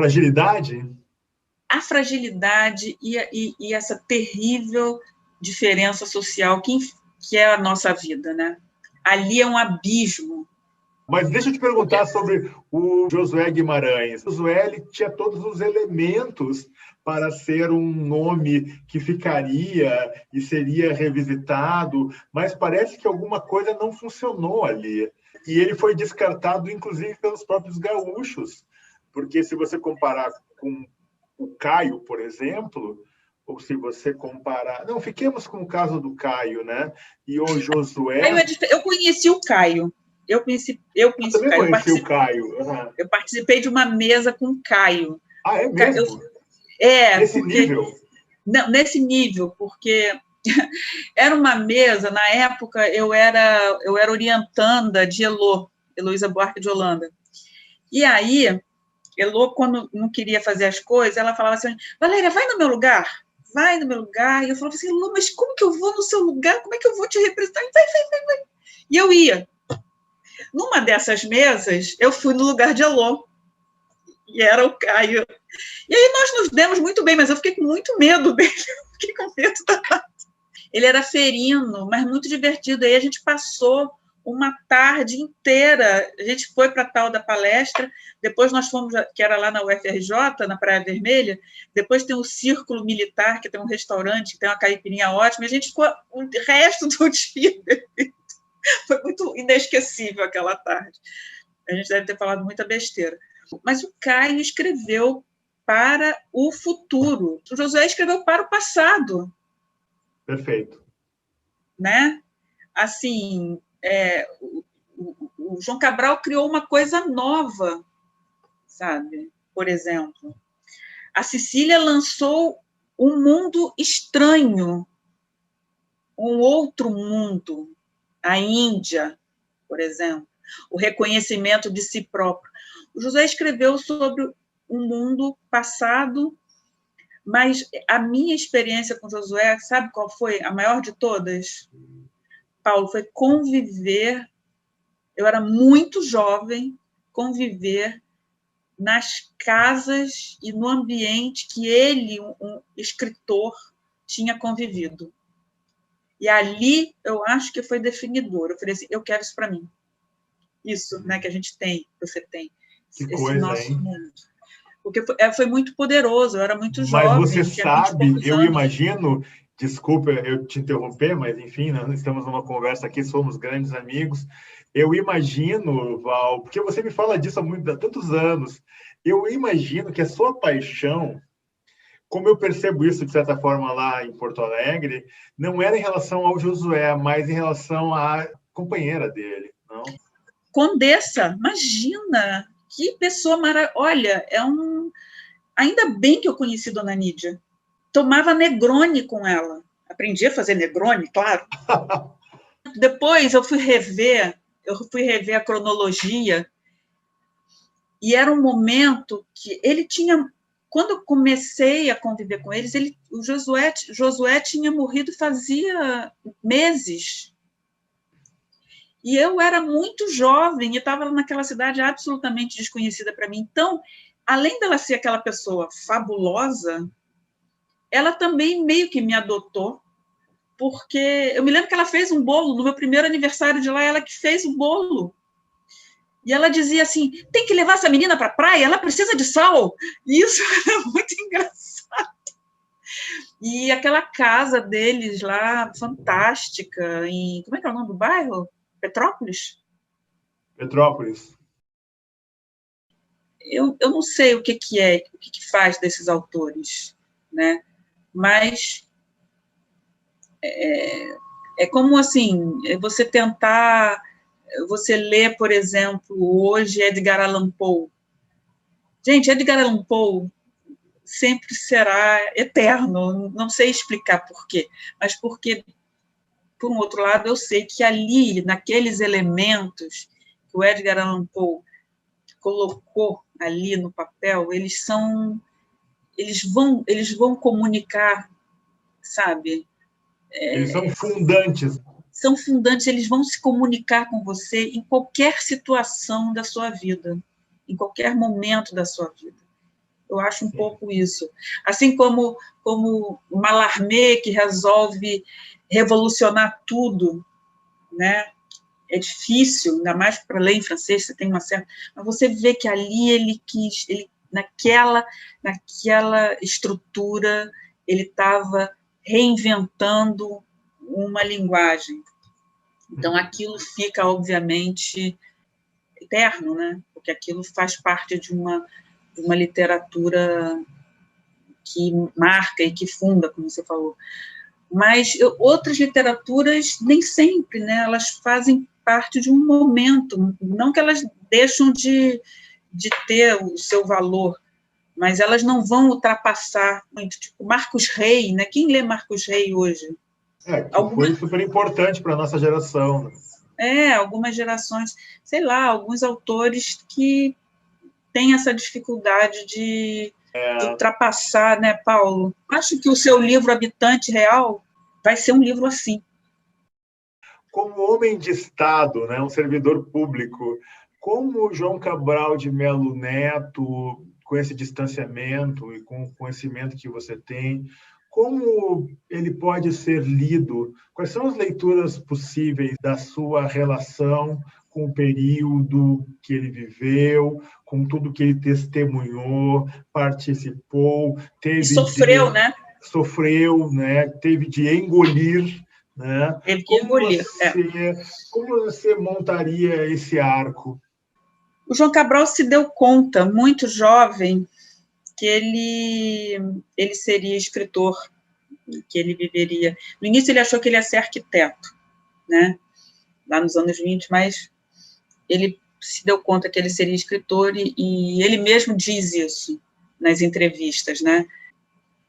fragilidade e essa terrível diferença social que é a nossa vida, né? Ali é um abismo. Mas deixa eu te perguntar sobre o Josué Guimarães. O Josué ele tinha todos os elementos para ser um nome que ficaria e seria revisitado, mas parece que alguma coisa não funcionou ali. E ele foi descartado, inclusive, pelos próprios gaúchos, porque se você comparar com o Caio, por exemplo, ou se você comparar... Não, fiquemos com o caso do Caio, né? E o Josué... Eu conheci o Caio. Eu também conheci o Caio. Eu participei de uma mesa com o Caio. É mesmo? Nesse nível? Não, nesse nível, porque era uma mesa, na época eu era orientanda de Heloísa Buarque de Holanda. E aí, Elo, quando não queria fazer as coisas, ela falava assim, Valéria, vai no meu lugar. E eu falava assim, Elo, mas como que eu vou no seu lugar? Como é que eu vou te representar? Vai. E eu ia. Numa dessas mesas, eu fui no lugar de Elô, e era o Caio. E aí nós nos demos muito bem, mas eu fiquei com muito medo dele. Fiquei com medo da... Ele era ferino, mas muito divertido. Aí a gente passou uma tarde inteira. A gente foi para a tal da palestra, depois nós fomos, que era lá na UFRJ, na Praia Vermelha, depois tem o Círculo Militar, que tem um restaurante, que tem uma caipirinha ótima, e a gente ficou o resto do dia... Foi muito inesquecível aquela tarde. A gente deve ter falado muita besteira. Mas o Caio escreveu para o futuro. O Josué escreveu para o passado. Perfeito. Né? Assim, o João Cabral criou uma coisa nova, sabe? Por exemplo, a Cecília lançou um mundo estranho, um outro mundo, a Índia, por exemplo, o reconhecimento de si próprio. O José escreveu sobre um mundo passado, mas a minha experiência com Josué, sabe qual foi a maior de todas? Paulo, foi conviver, eu era muito jovem, conviver nas casas e no ambiente que ele, um escritor, tinha convivido. E ali eu acho que foi definidor. Eu falei assim, eu quero isso para mim. Isso, né, que a gente tem, que você tem. Que esse coisa, nosso hein? Mundo. Porque foi muito poderoso, eu era muito jovem. Mas você sabe, eu imagino, desculpa eu te interromper, mas enfim, nós estamos numa conversa aqui, somos grandes amigos. Eu imagino, Val, porque você me fala disso há tantos anos, eu imagino que a sua paixão, como eu percebo isso, de certa forma, lá em Porto Alegre, não era em relação ao Josué, mas em relação à companheira dele, não? Condessa, imagina! Que pessoa maravilhosa! Olha, ainda bem que eu conheci Dona Nídia. Tomava Negroni com ela. Aprendi a fazer Negroni, claro. Depois eu fui rever a cronologia, e era um momento que ele tinha... Quando eu comecei a conviver com eles, o Josué tinha morrido fazia meses. E eu era muito jovem e estava naquela cidade absolutamente desconhecida para mim. Então, além dela ser aquela pessoa fabulosa, ela também meio que me adotou, porque eu me lembro que ela fez um bolo no meu primeiro aniversário de lá, ela que fez o bolo. E ela dizia assim, tem que levar essa menina para a praia, ela precisa de sal. E isso era muito engraçado. E aquela casa deles lá, fantástica, como é que é o nome do bairro? Petrópolis? Petrópolis. eu não sei o que é, o que faz desses autores, né? Mas é como assim, você tentar, você ler, por exemplo, hoje Edgar Allan Poe. Gente, Edgar Allan Poe sempre será eterno, não sei explicar por quê, mas porque, por um outro lado, eu sei que ali, naqueles elementos que o Edgar Allan Poe colocou ali no papel, eles vão comunicar, sabe? Eles são fundantes. São fundantes, eles vão se comunicar com você em qualquer situação da sua vida, em qualquer momento da sua vida. Eu acho um pouco isso. Assim como Mallarmé, que resolve revolucionar tudo, né? É difícil, ainda mais para ler em francês, você tem uma certa... Mas você vê que ali naquela estrutura, ele estava reinventando uma linguagem. Então, aquilo fica, obviamente, eterno, né? Porque aquilo faz parte de uma literatura que marca e que funda, como você falou. Mas outras literaturas, nem sempre, né? Elas fazem parte de um momento, não que elas deixam de ter o seu valor, mas elas não vão ultrapassar muito. Tipo, Marcos Rey, né? Quem lê Marcos Rey hoje? Que foi super importante para a nossa geração. Algumas gerações, sei lá, alguns autores que têm essa dificuldade de ultrapassar, né, Paulo? Acho que o seu livro Habitante Real vai ser um livro assim. Como homem de Estado, né, um servidor público, como João Cabral de Melo Neto, com esse distanciamento e com o conhecimento que você tem, como ele pode ser lido? Quais são as leituras possíveis da sua relação com o período que ele viveu, com tudo que ele testemunhou, participou, e sofreu, né? Sofreu, né? Teve de engolir, né? Teve que engolir. Como você montaria esse arco? O João Cabral se deu conta, muito jovem, que ele seria escritor, que ele viveria. No início ele achou que ele ia ser arquiteto, né? Lá nos anos 20, mas ele se deu conta que ele seria escritor e ele mesmo diz isso nas entrevistas, né?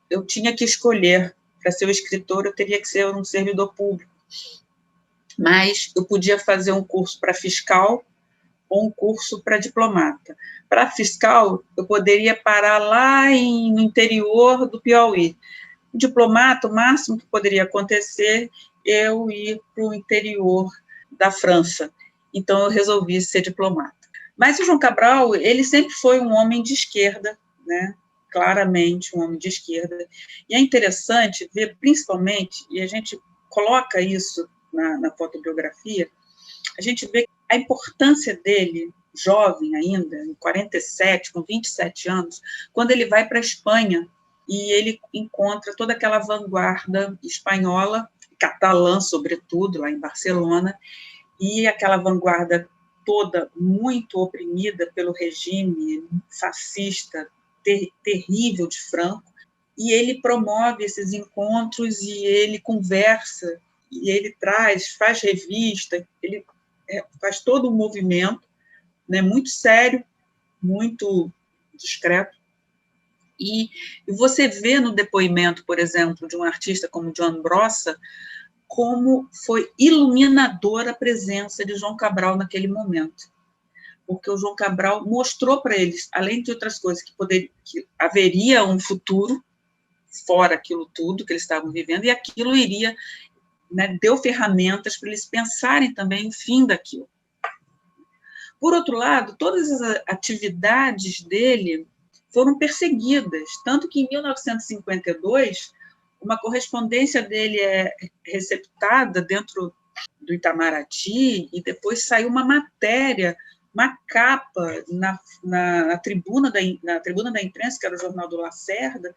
Eu tinha que escolher, para ser o escritor eu teria que ser um servidor público, mas eu podia fazer um curso para fiscal ou um curso para diplomata. Para fiscal, eu poderia parar lá no interior do Piauí. O diplomata, o máximo que poderia acontecer, eu ir para o interior da França. Então, eu resolvi ser diplomata. Mas o João Cabral, ele sempre foi um homem de esquerda, né? Claramente um homem de esquerda. E é interessante ver, principalmente, e a gente coloca isso na fotobiografia, a gente vê a importância dele, jovem ainda, em 47, com 27 anos, quando ele vai para a Espanha e ele encontra toda aquela vanguarda espanhola, catalã, sobretudo, lá em Barcelona, e aquela vanguarda toda muito oprimida pelo regime fascista terrível de Franco, e ele promove esses encontros e ele conversa, e ele faz revista, ele faz todo um movimento, né, muito sério, muito discreto, e você vê no depoimento, por exemplo, de um artista como Joan Brossa, como foi iluminadora a presença de João Cabral naquele momento. Porque o João Cabral mostrou para eles, além de outras coisas, que haveria um futuro fora aquilo tudo que eles estavam vivendo, e aquilo iria, né, deu ferramentas para eles pensarem também o fim daquilo. Por outro lado, todas as atividades dele foram perseguidas, tanto que em 1952, uma correspondência dele é receptada dentro do Itamaraty, e depois saiu uma matéria, uma capa na tribuna da imprensa, que era o Jornal do Lacerda,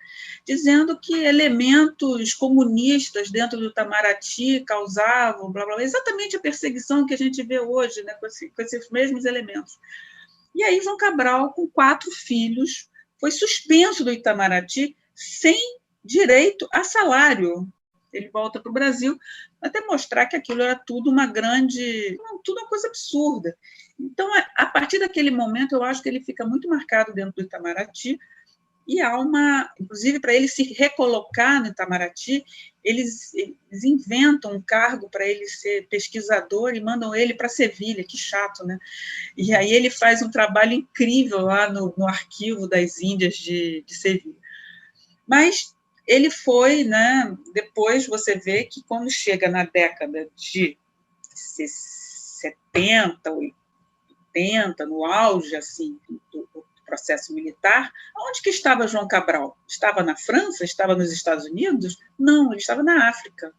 dizendo que elementos comunistas dentro do Itamaraty causavam, blá, blá, blá, exatamente a perseguição que a gente vê hoje, né, com esses mesmos elementos. E aí João Cabral, com 4 filhos, foi suspenso do Itamaraty sem direito a salário. Ele volta para o Brasil até mostrar que aquilo era tudo tudo uma coisa absurda. Então, a partir daquele momento, eu acho que ele fica muito marcado dentro do Itamaraty, e há inclusive, para ele se recolocar no Itamaraty, eles inventam um cargo para ele ser pesquisador e mandam ele para Sevilha, que chato, né? E aí ele faz um trabalho incrível lá no arquivo das Índias de Sevilha. Mas ele foi, né? Depois você vê que quando chega na década de 70, 80, no auge assim, do processo militar, onde que estava João Cabral? Estava na França? Estava nos Estados Unidos? Não, ele estava na África.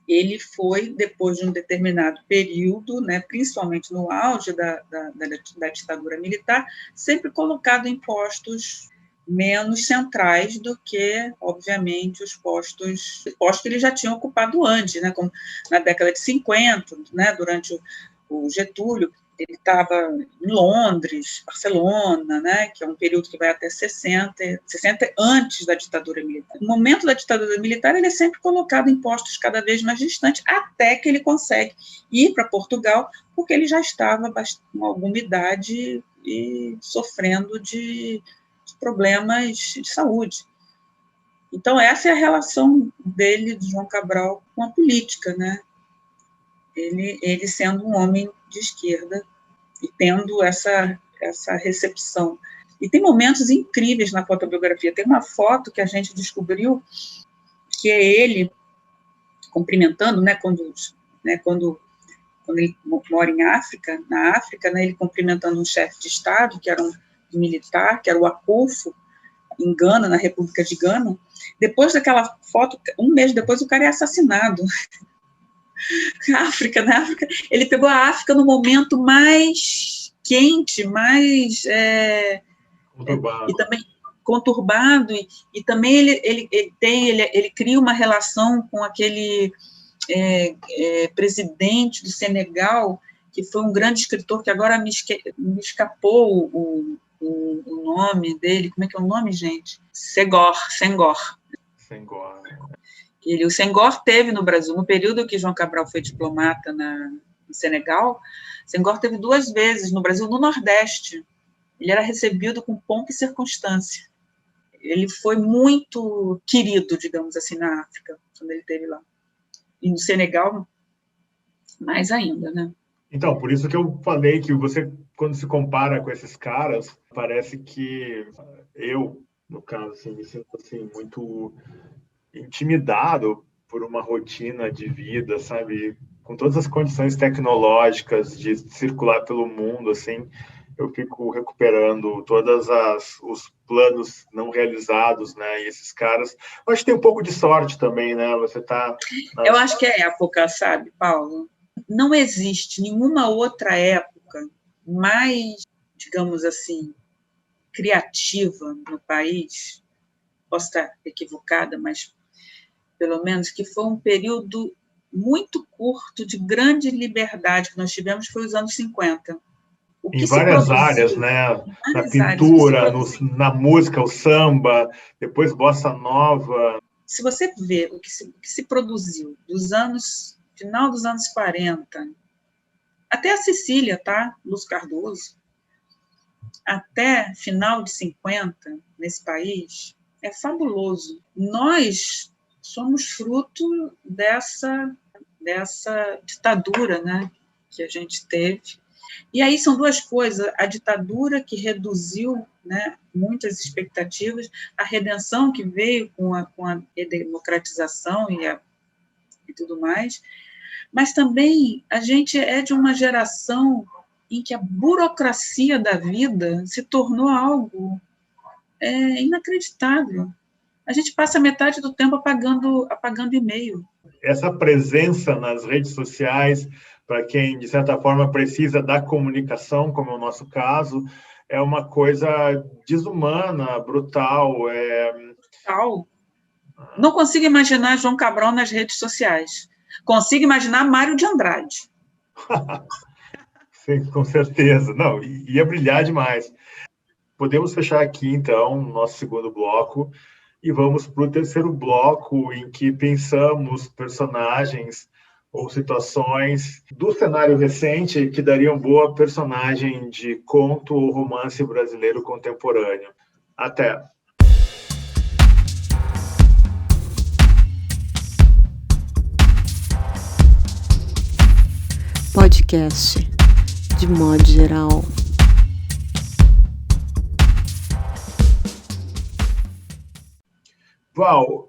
Ele foi, depois de um determinado período, né, principalmente no auge da ditadura militar, sempre colocado em postos menos centrais do que, obviamente, os postos que ele já tinha ocupado antes, né, como na década de 50, né, durante o Getúlio. Ele estava em Londres, Barcelona, né, que é um período que vai até 60 antes da ditadura militar. No momento da ditadura militar, ele é sempre colocado em postos cada vez mais distantes, até que ele consegue ir para Portugal, porque ele já estava com alguma idade e sofrendo de problemas de saúde. Então, essa é a relação dele, de João Cabral, com a política, né? Ele sendo um homem de esquerda e tendo essa recepção. E tem momentos incríveis na fotobiografia. Tem uma foto que a gente descobriu que é ele cumprimentando, né, quando ele mora na África, né, ele cumprimentando um chefe de Estado, que era um militar, que era o Akufo, em Gana, na República de Gana. Depois daquela foto, um mês depois, o cara é assassinado. Na África, ele pegou a África no momento mais quente, mais conturbado. E também conturbado, e também ele cria uma relação com aquele presidente do Senegal, que foi um grande escritor, que agora me escapou o nome dele. Como é que é o nome, gente? Senghor. O Senghor teve no Brasil, no período que João Cabral foi diplomata no Senegal, Senghor teve 2 vezes no Brasil, no Nordeste. Ele era recebido com pompa e circunstância. Ele foi muito querido, digamos assim, na África, quando ele esteve lá. E no Senegal, mais ainda, né? Então, por isso que eu falei que você, quando se compara com esses caras, parece que eu, no caso, assim, me sinto assim, muito intimidado por uma rotina de vida, sabe? Com todas as condições tecnológicas de circular pelo mundo, assim, eu fico recuperando os planos não realizados, né? E esses caras, eu acho que tem um pouco de sorte também, né? Você tá... Eu acho que é época, sabe, Paulo? Não existe nenhuma outra época mais, digamos assim, criativa no país. Posso estar equivocada, mas pelo menos que foi um período muito curto de grande liberdade que nós tivemos, foi os anos 50. O que em se várias produziu, áreas, né? Na áreas, o que se pintura, produziu. na música, o samba, depois bossa nova. Se você vê o que se produziu final dos anos 40, até a Sicília, tá? Luz Cardoso, até final de 50, nesse país, é fabuloso. Nós somos fruto dessa ditadura, né, que a gente teve. E aí são 2 coisas: a ditadura, que reduziu, né, muitas expectativas, a redenção que veio com a democratização e tudo mais, mas também a gente é de uma geração em que a burocracia da vida se tornou algo inacreditável. A gente passa metade do tempo apagando e-mail. Essa presença nas redes sociais, para quem, de certa forma, precisa da comunicação, como é o nosso caso, é uma coisa desumana, brutal. Brutal. Não consigo imaginar João Cabral nas redes sociais. Consigo imaginar Mário de Andrade. Sim, com certeza. Não, ia brilhar demais. Podemos fechar aqui, então, nosso segundo bloco e vamos para o terceiro bloco, em que pensamos personagens ou situações do cenário recente que dariam boa personagem de conto ou romance brasileiro contemporâneo. Até! Podcast, de modo geral. Val,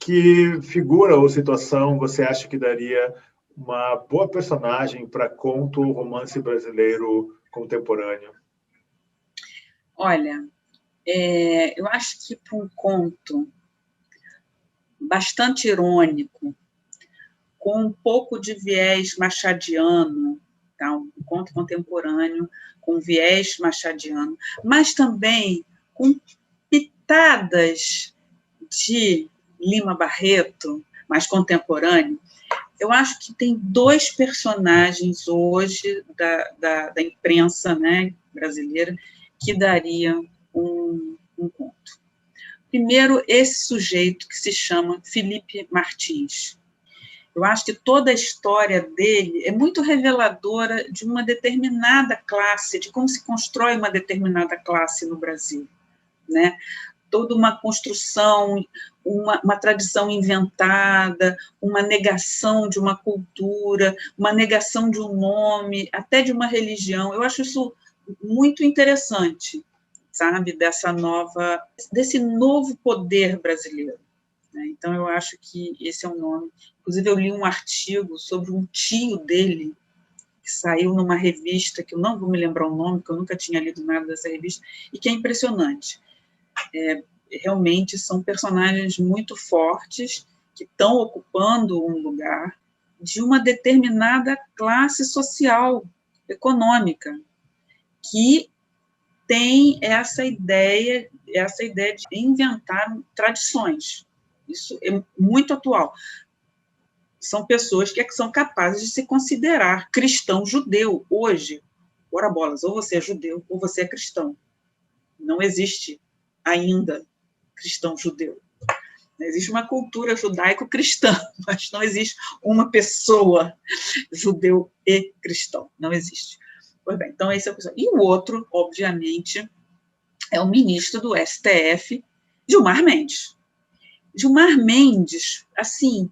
que figura ou situação você acha que daria uma boa personagem para conto ou romance brasileiro contemporâneo? Olha, eu acho que para um conto bastante irônico, com um pouco de viés machadiano, tá? Um conto contemporâneo com viés machadiano, mas também com pitadas de Lima Barreto, mais contemporâneo. Eu acho que tem dois personagens hoje da imprensa, né, brasileira que dariam um conto. Primeiro, esse sujeito que se chama Felipe Martins. Eu acho que toda a história dele é muito reveladora de uma determinada classe, de como se constrói uma determinada classe no Brasil, né? Toda uma construção, uma tradição inventada, uma negação de uma cultura, uma negação de um nome, até de uma religião. Eu acho isso muito interessante, sabe, desse novo poder brasileiro. Então, eu acho que esse é um nome. Inclusive, eu li um artigo sobre um tio dele, que saiu numa revista, que eu não vou me lembrar o nome, porque eu nunca tinha lido nada dessa revista, e que é impressionante. Realmente são personagens muito fortes, que estão ocupando um lugar de uma determinada classe social, econômica, que tem essa ideia de inventar tradições. Isso é muito atual. São pessoas que são capazes de se considerar cristão-judeu hoje. Ora bolas, ou você é judeu ou você é cristão. Não existe ainda cristão-judeu. Existe uma cultura judaico-cristã, mas não existe uma pessoa judeu e cristão. Não existe. Pois bem, então esse é o pessoal. E o outro, obviamente, é o ministro do STF, Gilmar Mendes. Gilmar Mendes, assim,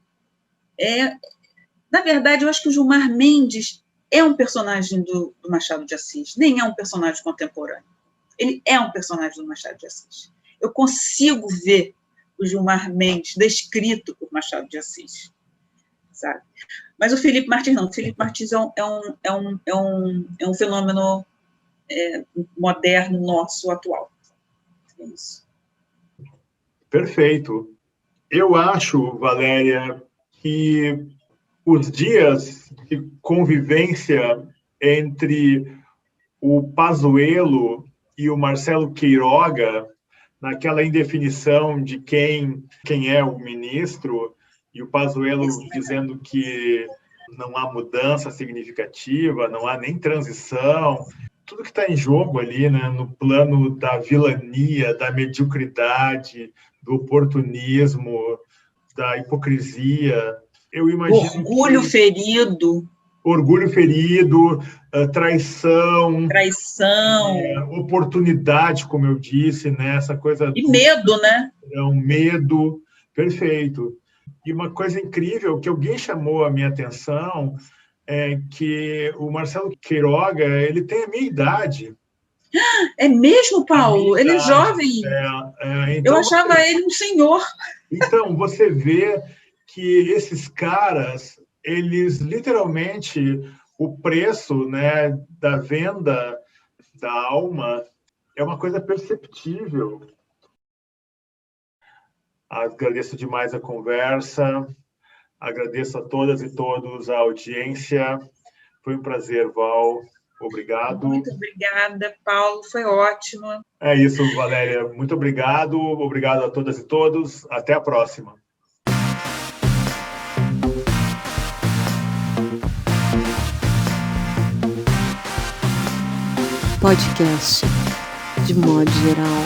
na verdade, eu acho que o Gilmar Mendes é um personagem do Machado de Assis, nem é um personagem contemporâneo. Ele é um personagem do Machado de Assis. Eu consigo ver o Gilmar Mendes descrito por Machado de Assis, sabe? Mas o Felipe Martins não. O Felipe Martins é um fenômeno moderno nosso, atual. É isso. Perfeito. Eu acho, Valéria, que os dias de convivência entre o Pazuello e o Marcelo Queiroga, naquela indefinição de quem é o ministro, e o Pazuello dizendo que não há mudança significativa, não há nem transição, tudo que está em jogo ali, né, no plano da vilania, da mediocridade, do oportunismo, da hipocrisia. Eu imagino orgulho ferido, traição, oportunidade, como eu disse, né? Essa coisa e medo, né? Medo, perfeito. E uma coisa incrível que alguém chamou a minha atenção é que o Marcelo Queiroga, ele tem a minha idade. É mesmo, Paulo? Ele é jovem. Então, eu achava ele um senhor. Então, você vê que esses caras, eles literalmente, o preço, né, da venda da alma é uma coisa perceptível. Agradeço demais a conversa, agradeço a todas e todos a audiência. Foi um prazer, Val. Obrigado. Muito obrigada, Paulo. Foi ótimo. É isso, Valéria. Muito obrigado. Obrigado a todas e todos. Até a próxima. podcast, de modo geral.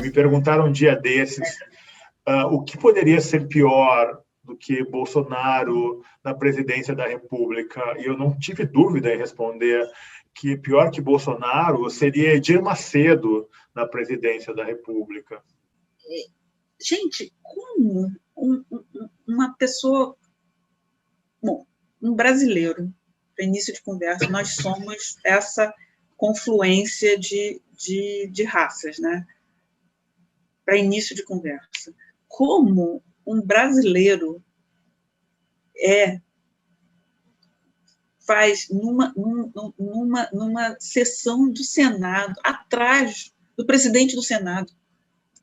Me perguntaram um dia desses o que poderia ser pior do que Bolsonaro na presidência da República. E eu não tive dúvida em responder que pior que Bolsonaro seria Edir Macedo na presidência da República. Gente, como uma pessoa... Bom, um brasileiro, para início de conversa, nós somos essa confluência de raças, né? Para início de conversa. Como um brasileiro faz numa sessão do Senado, atrás do presidente do Senado,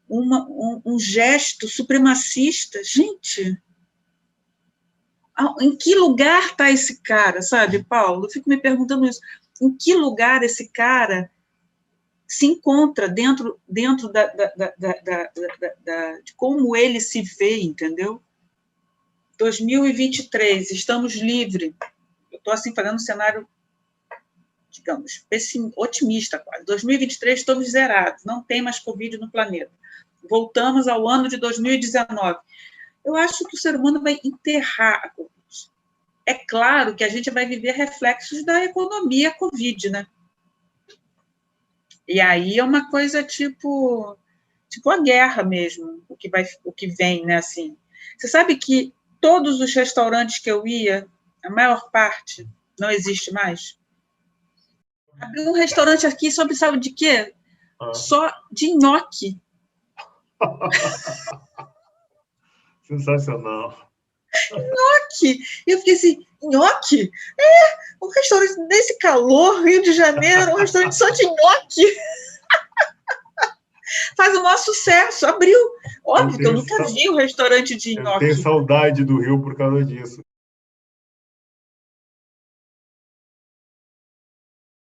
um gesto supremacista. Gente, em que lugar está esse cara, sabe, Paulo? Eu fico me perguntando isso. Em que lugar esse cara se encontra dentro de como ele se vê, entendeu? 2023, estamos livres. Eu estou assim fazendo um cenário, digamos, otimista quase. 2023, estamos zerados, não tem mais Covid no planeta. Voltamos ao ano de 2019. Eu acho que o ser humano vai enterrar a Covid. É claro que a gente vai viver reflexos da economia Covid, né? E aí é uma coisa tipo a guerra mesmo, o que vem, né, assim. Você sabe que todos os restaurantes que eu ia, a maior parte, não existe mais? Abriu um restaurante aqui, sabe de quê? Só de nhoque. Sensacional. Nhoque! Eu fiquei assim, nhoque? Um restaurante nesse calor, Rio de Janeiro, um restaurante só de nhoque. Faz o maior sucesso, abriu. Óbvio que eu nunca vi um restaurante de nhoque. Eu tenho saudade do Rio por causa disso.